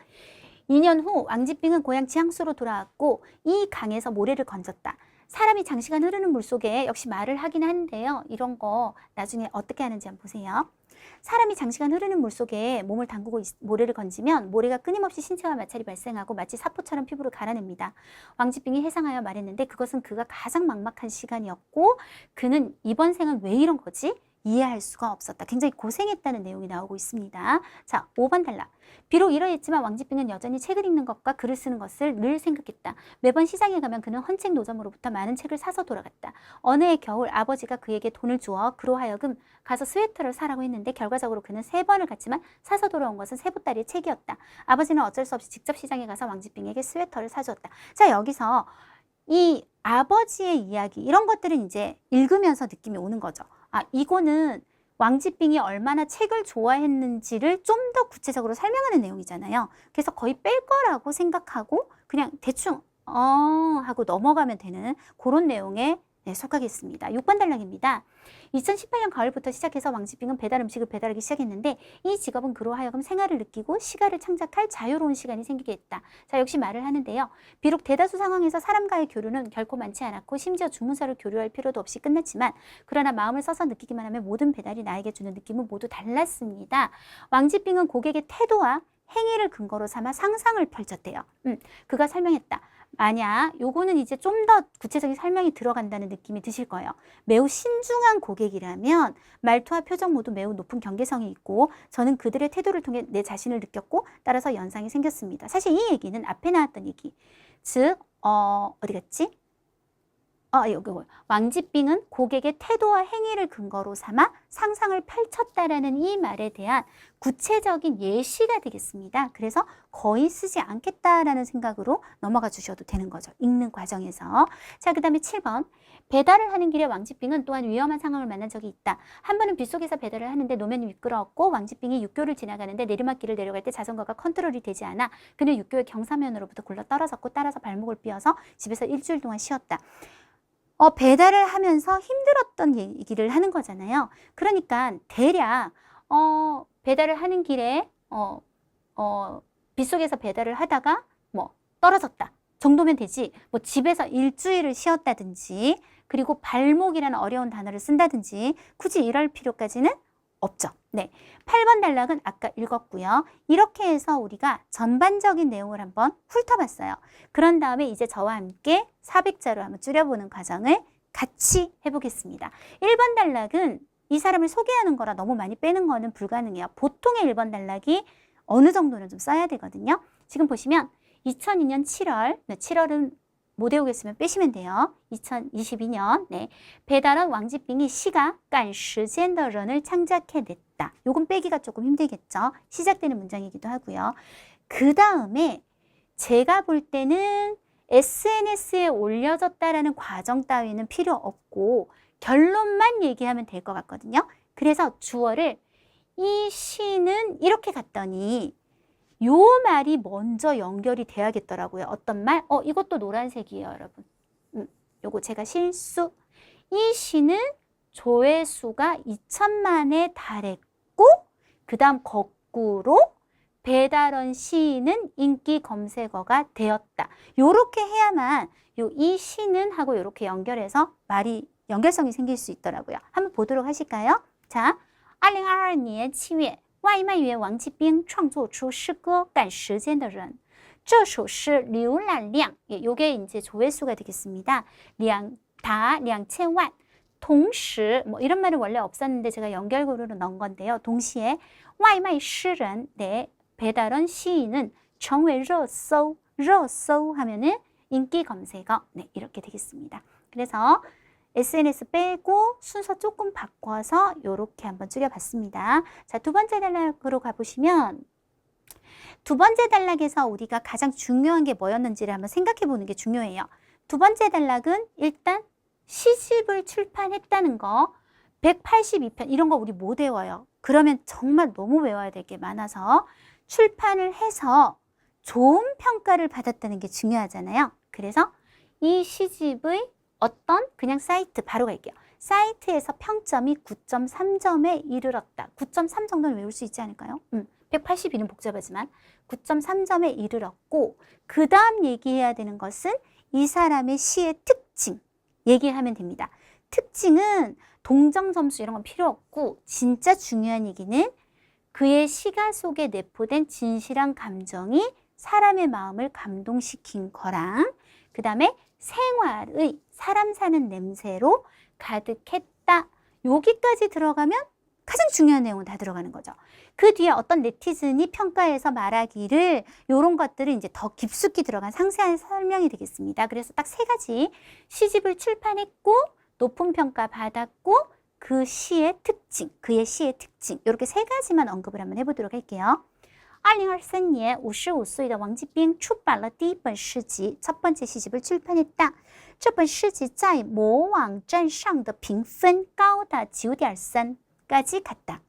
2년 후 왕지빙은 고향 지향수로 돌아왔고 이 강에서 모래를 건졌다. 사람이 장시간 흐르는 물속에 역시 말을 하긴 하는데요. 이런 거 나중에 어떻게 하는지 한번 보세요. 사람이 장시간 흐르는 물속에 몸을 담그고 모래를 건지면 모래가 끊임없이 신체와 마찰이 발생하고 마치 사포처럼 피부를 갈아냅니다. 왕지빙이 해상하여 말했는데 그것은 그가 가장 막막한 시간이었고 그는 이번 생은 왜 이런 거지? 이해할 수가 없었다. 굉장히 고생했다는 내용이 나오고 있습니다. 자, 5번 단락. 비록 이러했지만 왕지빙은 여전히 책을 읽는 것과 글을 쓰는 것을 늘 생각했다. 매번 시장에 가면 그는 헌책 노점으로부터 많은 책을 사서 돌아갔다. 어느 해 겨울 아버지가 그에게 돈을 주어 그로 하여금 가서 스웨터를 사라고 했는데 결과적으로 그는 3번을 갔지만 사서 돌아온 것은 3보따리의 책이었다. 아버지는 어쩔 수 없이 직접 시장에 가서 왕지빙에게 스웨터를 사주었다. 자, 여기서 이 아버지의 이야기 이런 것들은 이제 읽으면서 느낌이 오는 거죠. 아, 이거는 왕지빙이 얼마나 책을 좋아했는지를 좀 더 구체적으로 설명하는 내용이잖아요. 그래서 거의 뺄 거라고 생각하고 그냥 대충 하고 넘어가면 되는 그런 내용에 속하겠습니다. 6번 단락입니다. 2018년 가을부터 시작해서 왕지빙은 배달 음식을 배달하기 시작했는데 이 직업은 그로 하여금 생활을 느끼고 시가를 창작할 자유로운 시간이 생기게 했다. 자, 역시 말을 하는데요. 비록 대다수 상황에서 사람과의 교류는 결코 많지 않았고 심지어 주문서를 교류할 필요도 없이 끝났지만 그러나 마음을 써서 느끼기만 하면 모든 배달이 나에게 주는 느낌은 모두 달랐습니다. 왕지빙은 고객의 태도와 행위를 근거로 삼아 상상을 펼쳤대요. 그가 설명했다. 만약 요거는 이제 좀 더 구체적인 설명이 들어간다는 느낌이 드실 거예요. 매우 신중한 고객이라면 말투와 표정 모두 매우 높은 경계성이 있고 저는 그들의 태도를 통해 내 자신을 느꼈고 따라서 연상이 생겼습니다. 사실 이 얘기는 앞에 나왔던 얘기. 즉 어디 갔지? 여기 왕지빙은 고객의 태도와 행위를 근거로 삼아 상상을 펼쳤다라는 이 말에 대한 구체적인 예시가 되겠습니다. 그래서 거의 쓰지 않겠다라는 생각으로 넘어가 주셔도 되는 거죠. 읽는 과정에서. 자, 그 다음에 7번. 배달을 하는 길에 왕지빙은 또한 위험한 상황을 만난 적이 있다. 한 번은 빗속에서 배달을 하는데 노면이 미끄러웠고 왕지빙이 육교를 지나가는데 내리막길을 내려갈 때 자전거가 컨트롤이 되지 않아 그는 육교의 경사면으로부터 굴러 떨어졌고 따라서 발목을 삐어서 집에서 일주일 동안 쉬었다. 배달을 하면서 힘들었던 얘기를 하는 거잖아요. 그러니까 대략 배달을 하는 길에 빗속에서 배달을 하다가 뭐 떨어졌다 정도면 되지 뭐 집에서 일주일을 쉬었다든지 그리고 발목이라는 어려운 단어를 쓴다든지 굳이 이럴 필요까지는 없죠. 네, 8번 단락은 아까 읽었고요. 이렇게 해서 우리가 전반적인 내용을 한번 훑어봤어요. 그런 다음에 이제 저와 함께 400자로 한번 줄여보는 과정을 같이 해보겠습니다. 1번 단락은 이 사람을 소개하는 거라 너무 많이 빼는 거는 불가능해요. 보통의 1번 단락이 어느 정도는 좀 써야 되거든요. 지금 보시면 2002년 7월, 7월은 못 외우겠으면 빼시면 돼요. 2022년 배달원 왕지빙이 시가 간时间的人을 창작해냈다. 요건 빼기가 조금 힘들겠죠. 시작되는 문장이기도 하고요. 그 다음에 제가 볼 때는 SNS에 올려졌다라는 과정 따위는 필요 없고 결론만 얘기하면 될 것 같거든요. 그래서 주어를 이 시는 이렇게 갔더니 요 말이 먼저 연결이 돼야겠더라고요. 어떤 말? 이것도 노란색이에요, 여러분. 요거 제가 실수. 이 시는 조회수가 2천만에 달했고 그 다음 거꾸로 배달원 시인은 인기 검색어가 되었다. 요렇게 해야만 이 시는 하고 요렇게 연결해서 말이 연결성이 생길 수 있더라고요. 한번 보도록 하실까요? 자, 2022年7月外卖员王继兵创作出诗歌赶时间的人这首诗浏览量, 요게 이제 조회수가 되겠습니다. 다 2000만. 동시, 뭐 이런 말은 원래 없었는데 제가 연결고리로 넣은 건데요. 동시에 外卖诗人, 네, 배달원 시인은 成为热搜, 热搜 하면은 인기 검색어, 네, 이렇게 되겠습니다. 그래서 SNS 빼고 순서 조금 바꿔서 이렇게 한번 줄여봤습니다. 자, 두 번째 단락으로 가보시면 두 번째 단락에서 우리가 가장 중요한 게 뭐였는지를 한번 생각해 보는 게 중요해요. 두 번째 단락은 일단 시집을 출판했다는 거, 182편 이런 거 우리 못 외워요. 그러면 정말 너무 외워야 될 게 많아서 출판을 해서 좋은 평가를 받았다는 게 중요하잖아요. 그래서 이 시집의 어떤 그냥 사이트 바로 갈게요. 사이트에서 평점이 9.3점에 이르렀다. 9.3 정도는 외울 수 있지 않을까요? 182는 복잡하지만 9.3점에 이르렀고 그 다음 얘기해야 되는 것은 이 사람의 시의 특징 얘기하면 됩니다. 특징은 동정 점수 이런 건 필요 없고 진짜 중요한 얘기는 그의 시가 속에 내포된 진실한 감정이 사람의 마음을 감동시킨 거랑 그 다음에 생활의 사람 사는 냄새로 가득했다. 여기까지 들어가면 가장 중요한 내용은 다 들어가는 거죠. 그 뒤에 어떤 네티즌이 평가해서 말하기를 이런 것들은 이제 더 깊숙이 들어간 상세한 설명이 되겠습니다. 그래서 딱 세 가지 시집을 출판했고 높은 평가 받았고 그 시의 특징, 그의 시의 특징 이렇게 세 가지만 언급을 한번 해보도록 할게요. 2023年55岁的王继兵出版了第一本诗集, 첫 번째 시집을 출판했다. 这本诗集在某网站上的评分高达 9.3까지 갔다.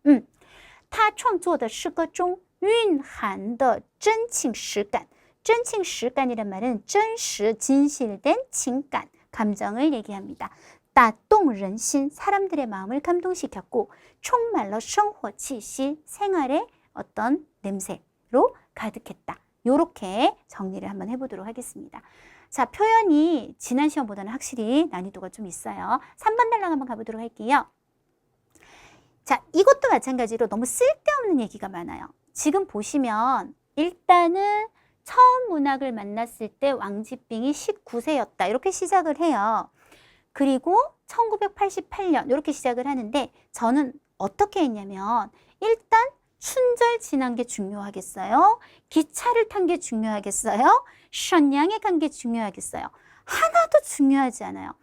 他创作的诗歌中蕴含的真情实感, 真情实感이란 말은 真实, 진실된情感, 감정을 얘기합니다. 打动人心, 사람들의 마음을 감동시켰고 充满了生活气息, 생활의 어떤 냄새로 가득했다. 요렇게 정리를 한번 해보도록 하겠습니다. 자, 표현이 지난 시험보다는 확실히 난이도가 좀 있어요. 3번 단락 한번 가보도록 할게요. 자, 이것도 마찬가지로 너무 쓸데없는 얘기가 많아요. 지금 보시면 일단은 처음 문학을 만났을 때 왕집빙이 19세였다. 이렇게 시작을 해요. 그리고 1988년 이렇게 시작을 하는데 저는 어떻게 했냐면 일단 춘절 지난 게 중요하겠어요? 기차를 탄 게 중요하겠어요? 션양에 간 게 중요하겠어요? 하나도 중요하지 않아요.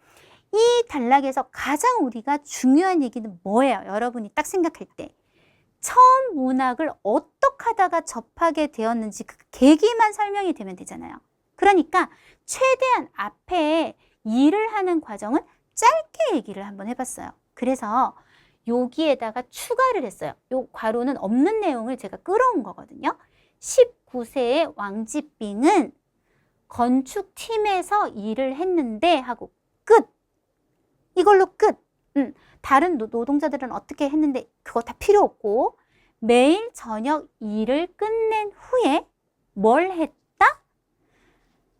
이 단락에서 가장 우리가 중요한 얘기는 뭐예요? 여러분이 딱 생각할 때. 처음 문학을 어떻게 하다가 접하게 되었는지 그 계기만 설명이 되면 되잖아요. 그러니까 최대한 앞에 일을 하는 과정은 짧게 얘기를 한번 해봤어요. 그래서 여기에다가 추가를 했어요. 요 괄호는 없는 내용을 제가 끌어온 거거든요. 19세의 왕집빙은 건축팀에서 일을 했는데 하고 끝. 이걸로 끝. 다른 노동자들은 어떻게 했는데 그거 다 필요 없고 매일 저녁 일을 끝낸 후에 뭘 했다?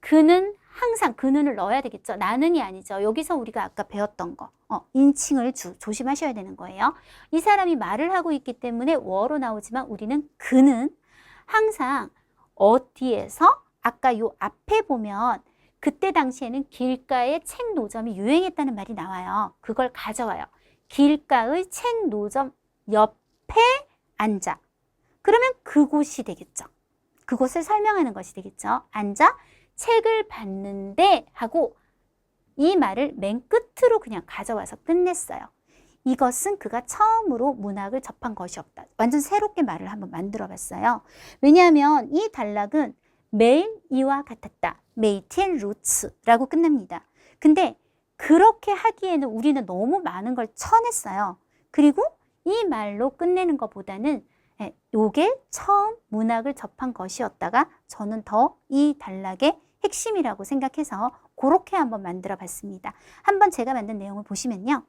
그는 항상 그는을 넣어야 되겠죠. 나는이 아니죠. 여기서 우리가 아까 배웠던 거. 인칭을 조심하셔야 되는 거예요. 이 사람이 말을 하고 있기 때문에 워로 나오지만 우리는 그는 항상 어디에서 아까 요 앞에 보면 그때 당시에는 길가에 책 노점이 유행했다는 말이 나와요. 그걸 가져와요. 길가의 책 노점 옆에 앉아. 그러면 그곳이 되겠죠. 그곳을 설명하는 것이 되겠죠. 앉아 책을 봤는데 하고 이 말을 맨 끝으로 그냥 가져와서 끝냈어요. 이것은 그가 처음으로 문학을 접한 것이 없다. 완전 새롭게 말을 한번 만들어 봤어요. 왜냐하면 이 단락은 매일 이와 같았다. 每天如此라고 끝납니다. 근데 그렇게 하기에는 우리는 너무 많은 걸 쳐냈어요. 그리고 이 말로 끝내는 것보다는 요게 처음 문학을 접한 것이었다가 저는 더 이 단락의 핵심이라고 생각해서 그렇게 한번 만들어 봤습니다. 한번 제가 만든 내용을 보시면요.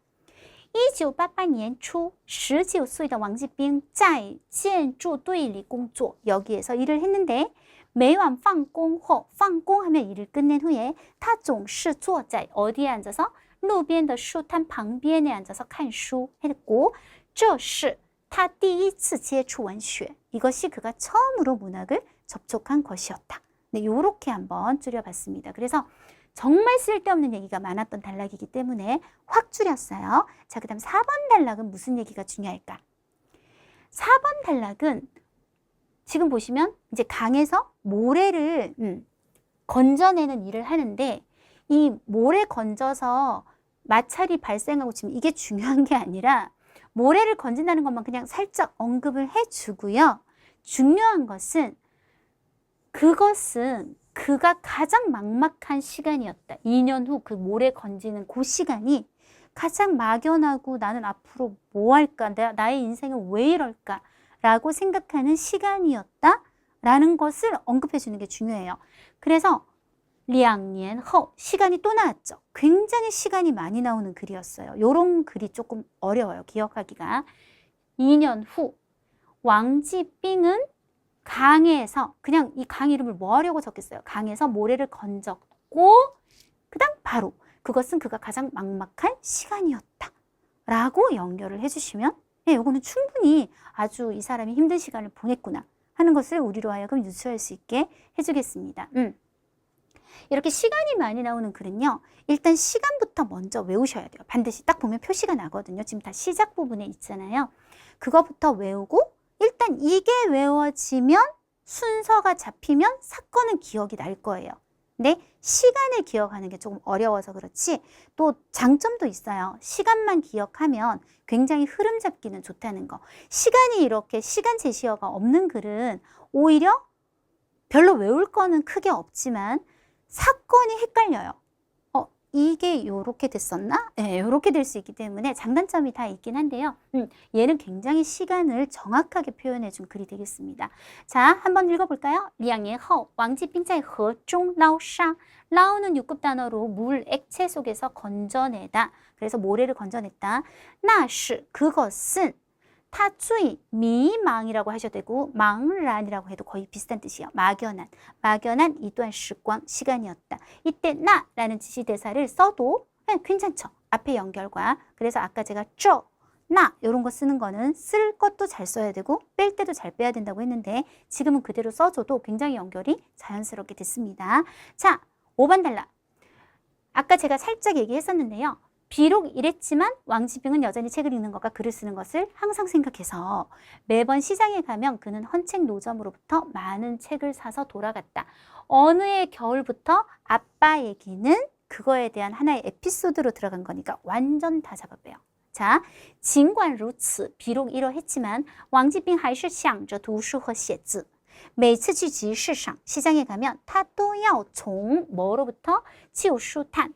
1988年初 19岁的王继兵在建筑队里工作. 여기에서 일을 했는데 每晚放工后, 放工 하면 일을 끝낸 후에 他总是坐在 어디에 앉아서 路边的书摊旁边에 앉아서 看书 했고 这是他第一次接触文学. 이것이 그가 처음으로 문학을 접촉한 것이었다. 네, 요렇게 한번 줄여봤습니다. 그래서 정말 쓸데없는 얘기가 많았던 단락이기 때문에 확 줄였어요. 자, 그 다음 4번 단락은 무슨 얘기가 중요할까? 4번 단락은 지금 보시면 이제 강에서 모래를 건져내는 일을 하는데 이 모래 건져서 마찰이 발생하고 지금 이게 중요한 게 아니라 모래를 건진다는 것만 그냥 살짝 언급을 해주고요. 중요한 것은 그것은 그가 가장 막막한 시간이었다. 2년 후 그 모래 건지는 그 시간이 가장 막연하고 나는 앞으로 뭐 할까? 나의 인생은 왜 이럴까? 라고 생각하는 시간이었다. 라는 것을 언급해 주는 게 중요해요. 그래서 2年后 시간이 또 나왔죠. 굉장히 시간이 많이 나오는 글이었어요. 요런 글이 조금 어려워요. 기억하기가. 2년 후 왕지빙은 강에서 그냥 이 강 이름을 뭐 하려고 적겠어요? 강에서 모래를 건졌고 그 다음 바로 그것은 그가 가장 막막한 시간이었다 라고 연결을 해주시면 요거는 충분히 아주 이 사람이 힘든 시간을 보냈구나 하는 것을 우리로 하여금 유추할 수 있게 해주겠습니다. 이렇게 시간이 많이 나오는 글은요. 일단 시간부터 먼저 외우셔야 돼요. 반드시 딱 보면 표시가 나거든요. 지금 다 시작 부분에 있잖아요. 그거부터 외우고 일단 이게 외워지면 순서가 잡히면 사건은 기억이 날 거예요. 근데 시간을 기억하는 게 조금 어려워서 그렇지 또 장점도 있어요. 시간만 기억하면 굉장히 흐름 잡기는 좋다는 거. 시간이 이렇게 시간 제시어가 없는 글은 오히려 별로 외울 거는 크게 없지만 사건이 헷갈려요. 이게 요렇게 됐었나? 네, 요렇게 될 수 있기 때문에 장단점이 다 있긴 한데요. 얘는 굉장히 시간을 정확하게 표현해 준 글이 되겠습니다. 자, 한번 읽어볼까요? 2年后 왕지빙在河中捞沙.捞는 육급 단어로 물, 액체 속에서 건져내다. 그래서 모래를 건져냈다. 那是 그것은 他最 미망이라고 하셔도 되고 망란이라고 해도 거의 비슷한 뜻이에요. 막연한 이段时光 시간이었다. 이때 나라는 지시대사를 써도 괜찮죠. 앞에 연결과 그래서 아까 제가 나 이런 거 쓰는 거는 쓸 것도 잘 써야 되고 뺄 때도 잘 빼야 된다고 했는데 지금은 그대로 써줘도 굉장히 연결이 자연스럽게 됐습니다. 자, 5번 단락. 아까 제가 살짝 얘기했었는데요. 비록 이랬지만 왕지빙은 여전히 책을 읽는 것과 글을 쓰는 것을 항상 생각해서 매번 시장에 가면 그는 헌책 노점으로부터 많은 책을 사서 돌아갔다. 어느 해 겨울부터 아빠 얘기는 그거에 대한 하나의 에피소드로 들어간 거니까 완전 다 잡아빼요. 자, 尽管如此 비록 이러했지만 왕지빙 还是想着读书和写字. 每次去集市上 시장에 가면 他都要从 뭐로부터 旧书摊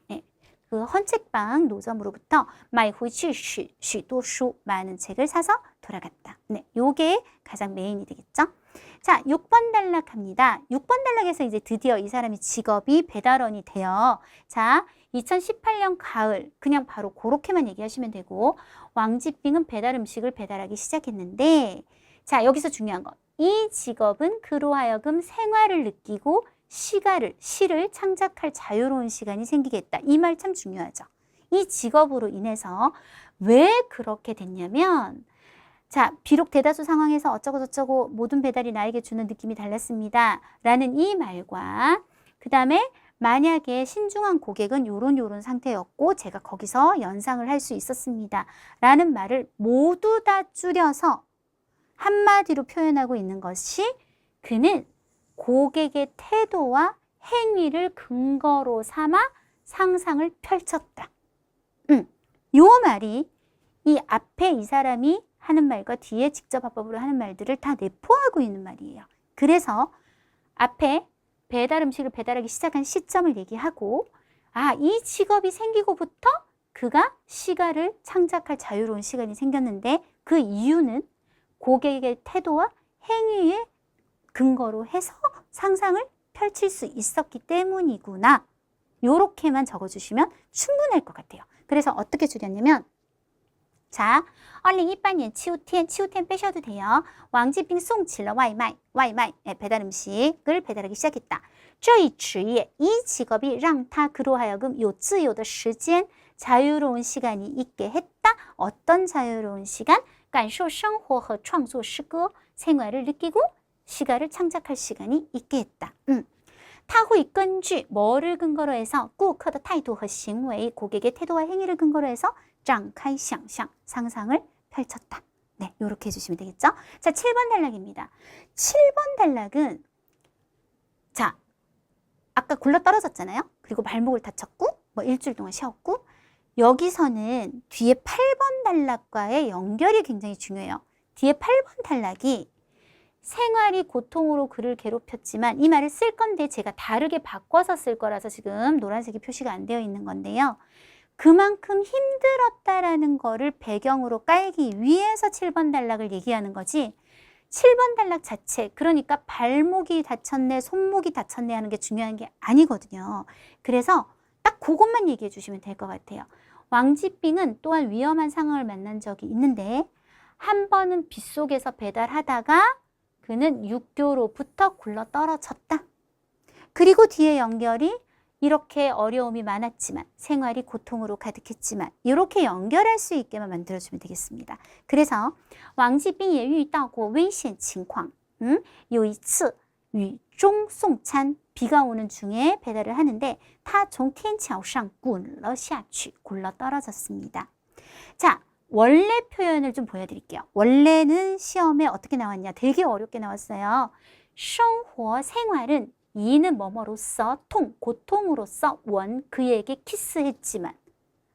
그 헌책방 노점으로부터 买回去许多书 많은 책을 사서 돌아갔다. 네, 요게 가장 메인이 되겠죠. 자, 6번 단락합니다. 6번 단락에서 이제 드디어 이 사람이 직업이 배달원이 돼요. 자, 2018년 가을 그냥 바로 그렇게만 얘기하시면 되고 왕지빙은 배달 음식을 배달하기 시작했는데 자, 여기서 중요한 거. 이 직업은 그로 하여금 생활을 느끼고 시를 창작할 자유로운 시간이 생기게 했다. 이 말 참 중요하죠. 이 직업으로 인해서 왜 그렇게 됐냐면 자, 비록 대다수 상황에서 어쩌고 저쩌고 모든 배달이 나에게 주는 느낌이 달랐습니다. 라는 이 말과 그 다음에 만약에 신중한 고객은 요런 상태였고 제가 거기서 연상을 할 수 있었습니다. 라는 말을 모두 다 줄여서 한마디로 표현하고 있는 것이 그는 고객의 태도와 행위를 근거로 삼아 상상을 펼쳤다. 요 말이 이 앞에 이 사람이 하는 말과 뒤에 직접 합법으로 하는 말들을 다 내포하고 있는 말이에요. 그래서 앞에 배달 음식을 배달하기 시작한 시점을 얘기하고 이 직업이 생기고부터 그가 시가를 창작할 자유로운 시간이 생겼는데 그 이유는 고객의 태도와 행위의 근거로 해서 상상을 펼칠 수 있었기 때문이구나. 요렇게만 적어주시면 충분할 것 같아요. 그래서 어떻게 줄였냐면 자, 2018년 치우텐 빼셔도 돼요. 왕지빙 송치러 와이마이, 배달 음식을 배달하기 시작했다. 这一职业, 이 직업이 让他 그로 하여금 有自由的时间, 자유로운 시간이 있게 했다. 어떤 자유로운 시간? 感受生活和创作诗歌, 생활을 느끼고 시가를 창작할 시간이 있게 했다. 他会根据 뭐를 근거로 해서 顾客的态度和行为, 고객의 태도와 행위를 근거로 해서 展开想象, 상상을 펼쳤다. 네, 이렇게 해주시면 되겠죠? 자, 7번 단락입니다. 7번 단락은 자, 아까 굴러 떨어졌잖아요. 그리고 발목을 다쳤고 뭐 일주일 동안 쉬었고 여기서는 뒤에 8번 단락과의 연결이 굉장히 중요해요. 뒤에 8번 단락이 생활이 고통으로 그를 괴롭혔지만 이 말을 쓸 건데 제가 다르게 바꿔서 쓸 거라서 지금 노란색이 표시가 안 되어 있는 건데요. 그만큼 힘들었다라는 거를 배경으로 깔기 위해서 7번 단락을 얘기하는 거지 7번 단락 자체, 그러니까 발목이 다쳤네, 손목이 다쳤네 하는 게 중요한 게 아니거든요. 그래서 딱 그것만 얘기해 주시면 될 것 같아요. 왕지빙은 또한 위험한 상황을 만난 적이 있는데 한 번은 빗속에서 배달하다가 그는 육교로부터 굴러 떨어졌다. 그리고 뒤에 연결이 이렇게 어려움이 많았지만 생활이 고통으로 가득했지만 이렇게 연결할 수 있게만 만들어주면 되겠습니다. 그래서 왕지빙也遇到过危险情况. 有一次雨中送餐, 비가 오는 중에 배달을 하는데 他从天桥上滚了下去, 굴러 떨어졌습니다. 자, 원래 표현을 좀 보여드릴게요. 원래는 시험에 어떻게 나왔냐? 되게 어렵게 나왔어요. 生活, 생활은 이는 뭐뭐로써, 고통으로써 원, 그에게 키스했지만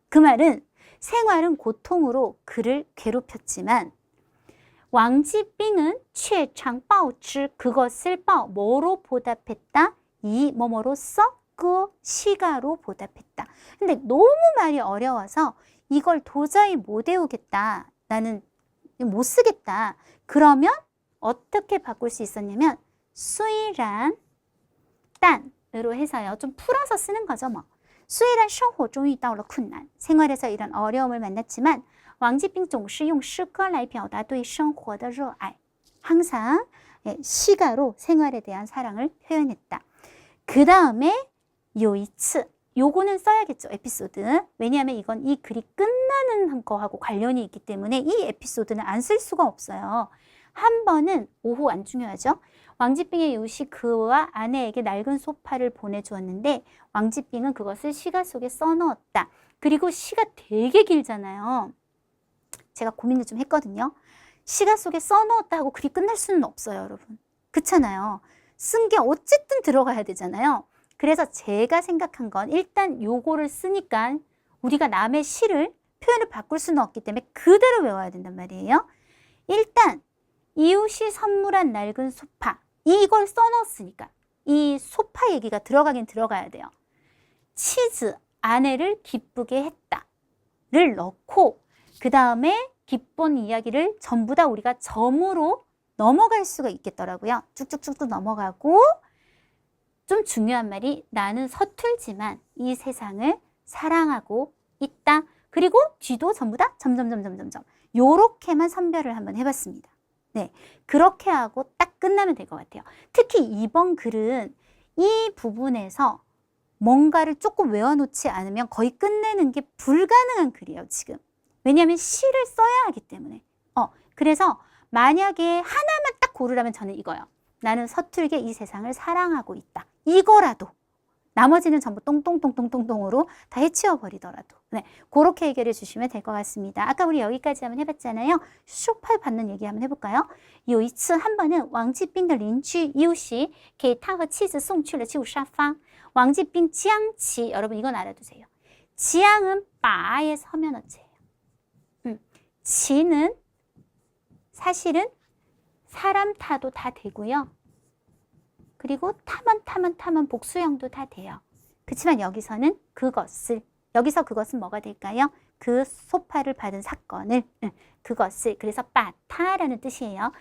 그 말은 생활은 고통으로 그를 괴롭혔지만 왕지빙은 却常保持 그것을 뭐로 보답했다? 이 뭐뭐로써 그 시가로 보답했다. 근데 너무 말이 어려워서 이걸 도저히 못 외우겠다. 나는 못 쓰겠다. 그러면 어떻게 바꿀 수 있었냐면 虽然 단으로 해서요. 좀 풀어서 쓰는 거죠. 뭐. 虽然生活中遇到了困难, 생활에서 이런 어려움을 만났지만 왕지빙 总是用诗歌来表达对生活的热爱. 항상 시가로 생활에 대한 사랑을 표현했다. 그 다음에 有一次, 요거는 써야겠죠. 에피소드. 왜냐하면 이건 이 글이 끝나는 거하고 관련이 있기 때문에 이 에피소드는 안 쓸 수가 없어요. 한 번은 오후 안 중요하죠. 왕지빙의 요시 그와 아내에게 낡은 소파를 보내주었는데 왕지빙은 그것을 시가 속에 써넣었다. 그리고 시가 되게 길잖아요. 제가 고민을 좀 했거든요. 시가 속에 써넣었다 하고 글이 끝날 수는 없어요, 여러분. 그렇잖아요. 쓴 게 어쨌든 들어가야 되잖아요. 그래서 제가 생각한 건 일단 요거를 쓰니까 우리가 남의 시를 표현을 바꿀 수는 없기 때문에 그대로 외워야 된단 말이에요. 일단 이웃이 선물한 낡은 소파, 이걸 써넣었으니까 이 소파 얘기가 들어가긴 들어가야 돼요. 치즈, 아내를 기쁘게 했다를 넣고 그 다음에 기쁜 이야기를 전부 다 우리가 점으로 넘어갈 수가 있겠더라고요. 쭉쭉쭉쭉 넘어가고 좀 중요한 말이 나는 서툴지만 이 세상을 사랑하고 있다. 그리고 뒤도 전부 다 점점점점점점 요렇게만 선별을 한번 해봤습니다. 네, 그렇게 하고 딱 끝나면 될 것 같아요. 특히 이번 글은 이 부분에서 뭔가를 조금 외워놓지 않으면 거의 끝내는 게 불가능한 글이에요, 지금. 왜냐하면 시를 써야 하기 때문에. 그래서 만약에 하나만 딱 고르라면 저는 이거요. 나는 서툴게 이 세상을 사랑하고 있다. 이거라도. 나머지는 전부 똥똥똥똥똥똥으로 다 해치워버리더라도. 네, 그렇게 해결해 주시면 될 것 같습니다. 아까 우리 여기까지 한번 해봤잖아요. 쇼파에 받는 얘기 한번 해볼까요? 有一次 한 번은 왕지빙的邻居 이웃이 给他和妻子送去了旧沙发. 왕지빙 지양치, 여러분 이건 알아두세요. 지양은 바의 서면어체예요. 지는 사실은 사람 타도 다 되고요. 그리고 타면 복수형도 다 돼요. 그렇지만 여기서는 그것을, 여기서 그것은 뭐가 될까요? 그 소파를 받은 사건을 그것을 그래서 빠타라는 뜻이에요.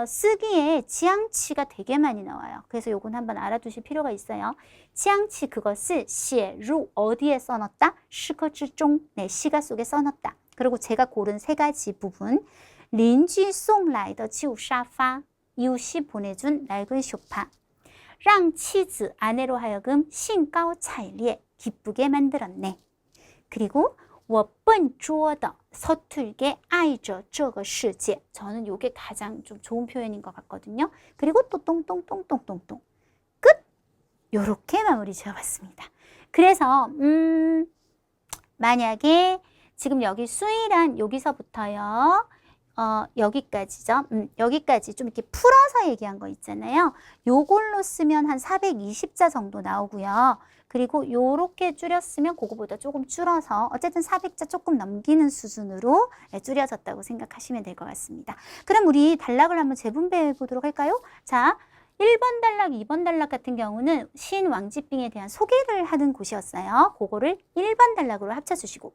쓰기에 지앙치가 되게 많이 나와요. 그래서 요건 한번 알아두실 필요가 있어요. 지앙치 그것을 시루 어디에 써놨다? 시거지종 네, 시가 속에 써놨다. 그리고 제가 고른 세 가지 부분邻居送来的旧沙发 이웃이 보내준 낡은 소파 让妻子 아내로 하여금兴高采烈 기쁘게 만들었네. 그리고 我笨拙的 서툴게 爱着这个世界 저는 이게 가장 좀 좋은 표현인 것 같거든요. 그리고 또 똥똥똥똥똥똥 끝! 요렇게 마무리 지어봤습니다. 그래서 만약에 지금 여기 수일한 여기서부터요. 여기까지죠. 여기까지 좀 이렇게 풀어서 얘기한 거 있잖아요. 요걸로 쓰면 한 420자 정도 나오고요. 그리고 요렇게 줄였으면 그거보다 조금 줄어서 어쨌든 400자 조금 넘기는 수준으로 줄여졌다고 생각하시면 될 것 같습니다. 그럼 우리 단락을 한번 재분배해 보도록 할까요? 자, 1번 단락, 2번 단락 같은 경우는 신왕지빙에 대한 소개를 하는 곳이었어요. 그거를 1번 단락으로 합쳐주시고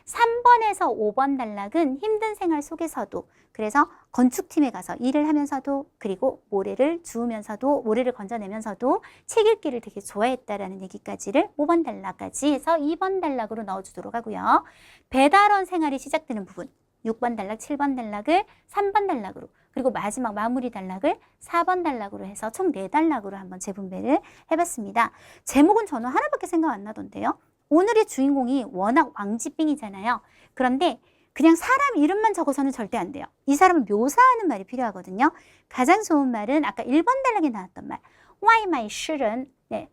3번에서 5번 단락은 힘든 생활 속에서도 그래서 건축팀에 가서 일을 하면서도 그리고 모래를 주우면서도 모래를 건져내면서도 책 읽기를 되게 좋아했다라는 얘기까지를 5번 단락까지 해서 2번 단락으로 넣어주도록 하고요. 배달원 생활이 시작되는 부분 6번 단락, 7번 단락을 3번 단락으로 그리고 마지막 마무리 단락을 4번 단락으로 해서 총 4단락으로 한번 재분배를 해봤습니다. 제목은 저는 하나밖에 생각 안 나던데요. 오늘의 주인공이 워낙 왕지빙이잖아요. 그런데 그냥 사람 이름만 적어서는 절대 안 돼요. 이 사람을 묘사하는 말이 필요하거든요. 가장 좋은 말은 아까 1번 단락에 나왔던 말 와이마이 실은 네,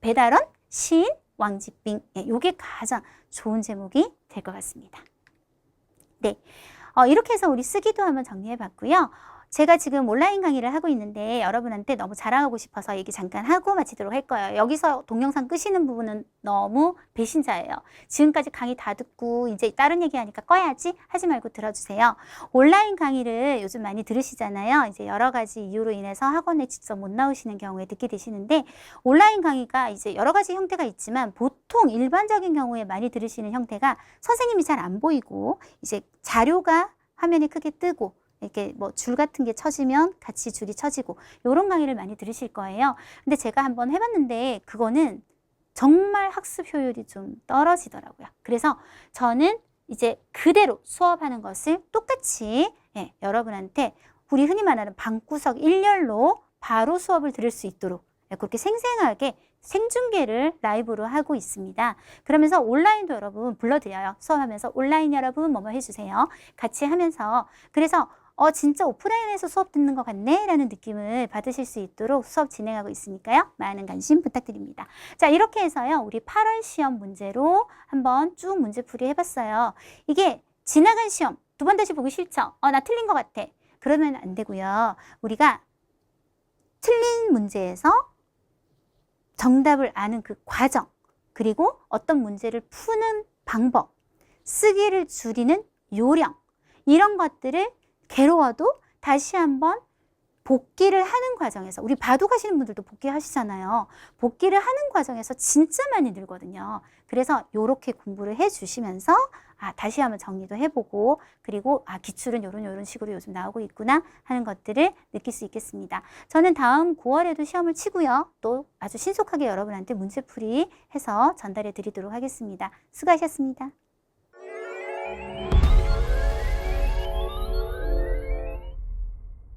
배달원, 시인, 왕지빙 네, 이게 가장 좋은 제목이 될 것 같습니다. 네, 이렇게 해서 우리 쓰기도 한번 정리해 봤고요. 제가 지금 온라인 강의를 하고 있는데 여러분한테 너무 자랑하고 싶어서 얘기 잠깐 하고 마치도록 할 거예요. 여기서 동영상 끄시는 부분은 너무 배신자예요. 지금까지 강의 다 듣고 이제 다른 얘기하니까 꺼야지 하지 말고 들어주세요. 온라인 강의를 요즘 많이 들으시잖아요. 이제 여러 가지 이유로 인해서 학원에 직접 못 나오시는 경우에 듣게 되시는데 온라인 강의가 이제 여러 가지 형태가 있지만 보통 일반적인 경우에 많이 들으시는 형태가 선생님이 잘 안 보이고 이제 자료가 화면에 크게 뜨고 이렇게 뭐 줄 같은 게 쳐지면 같이 줄이 쳐지고 이런 강의를 많이 들으실 거예요. 근데 제가 한번 해봤는데 그거는 정말 학습 효율이 좀 떨어지더라고요. 그래서 저는 이제 그대로 수업하는 것을 똑같이 여러분한테 우리 흔히 말하는 방구석 일렬로 바로 수업을 들을 수 있도록 그렇게 생생하게 생중계를 라이브로 하고 있습니다. 그러면서 온라인도 여러분 불러드려요. 수업하면서 온라인 여러분 뭐뭐 해주세요. 같이 하면서 그래서 진짜 오프라인에서 수업 듣는 것 같네 라는 느낌을 받으실 수 있도록 수업 진행하고 있으니까요. 많은 관심 부탁드립니다. 자, 이렇게 해서요. 우리 8월 시험 문제로 한번 쭉 문제풀이 해봤어요. 이게 지나간 시험 2번 다시 보기 싫죠? 나 틀린 것 같아. 그러면 안 되고요. 우리가 틀린 문제에서 정답을 아는 그 과정 그리고 어떤 문제를 푸는 방법 쓰기를 줄이는 요령 이런 것들을 괴로워도 다시 한번 복기를 하는 과정에서 우리 바둑 하시는 분들도 복기 하시잖아요. 복기를 하는 과정에서 진짜 많이 늘거든요. 그래서 이렇게 공부를 해주시면서 다시 한번 정리도 해보고 그리고 기출은 요런 식으로 요즘 나오고 있구나 하는 것들을 느낄 수 있겠습니다. 저는 다음 9월에도 시험을 치고요. 또 아주 신속하게 여러분한테 문제풀이 해서 전달해 드리도록 하겠습니다. 수고하셨습니다.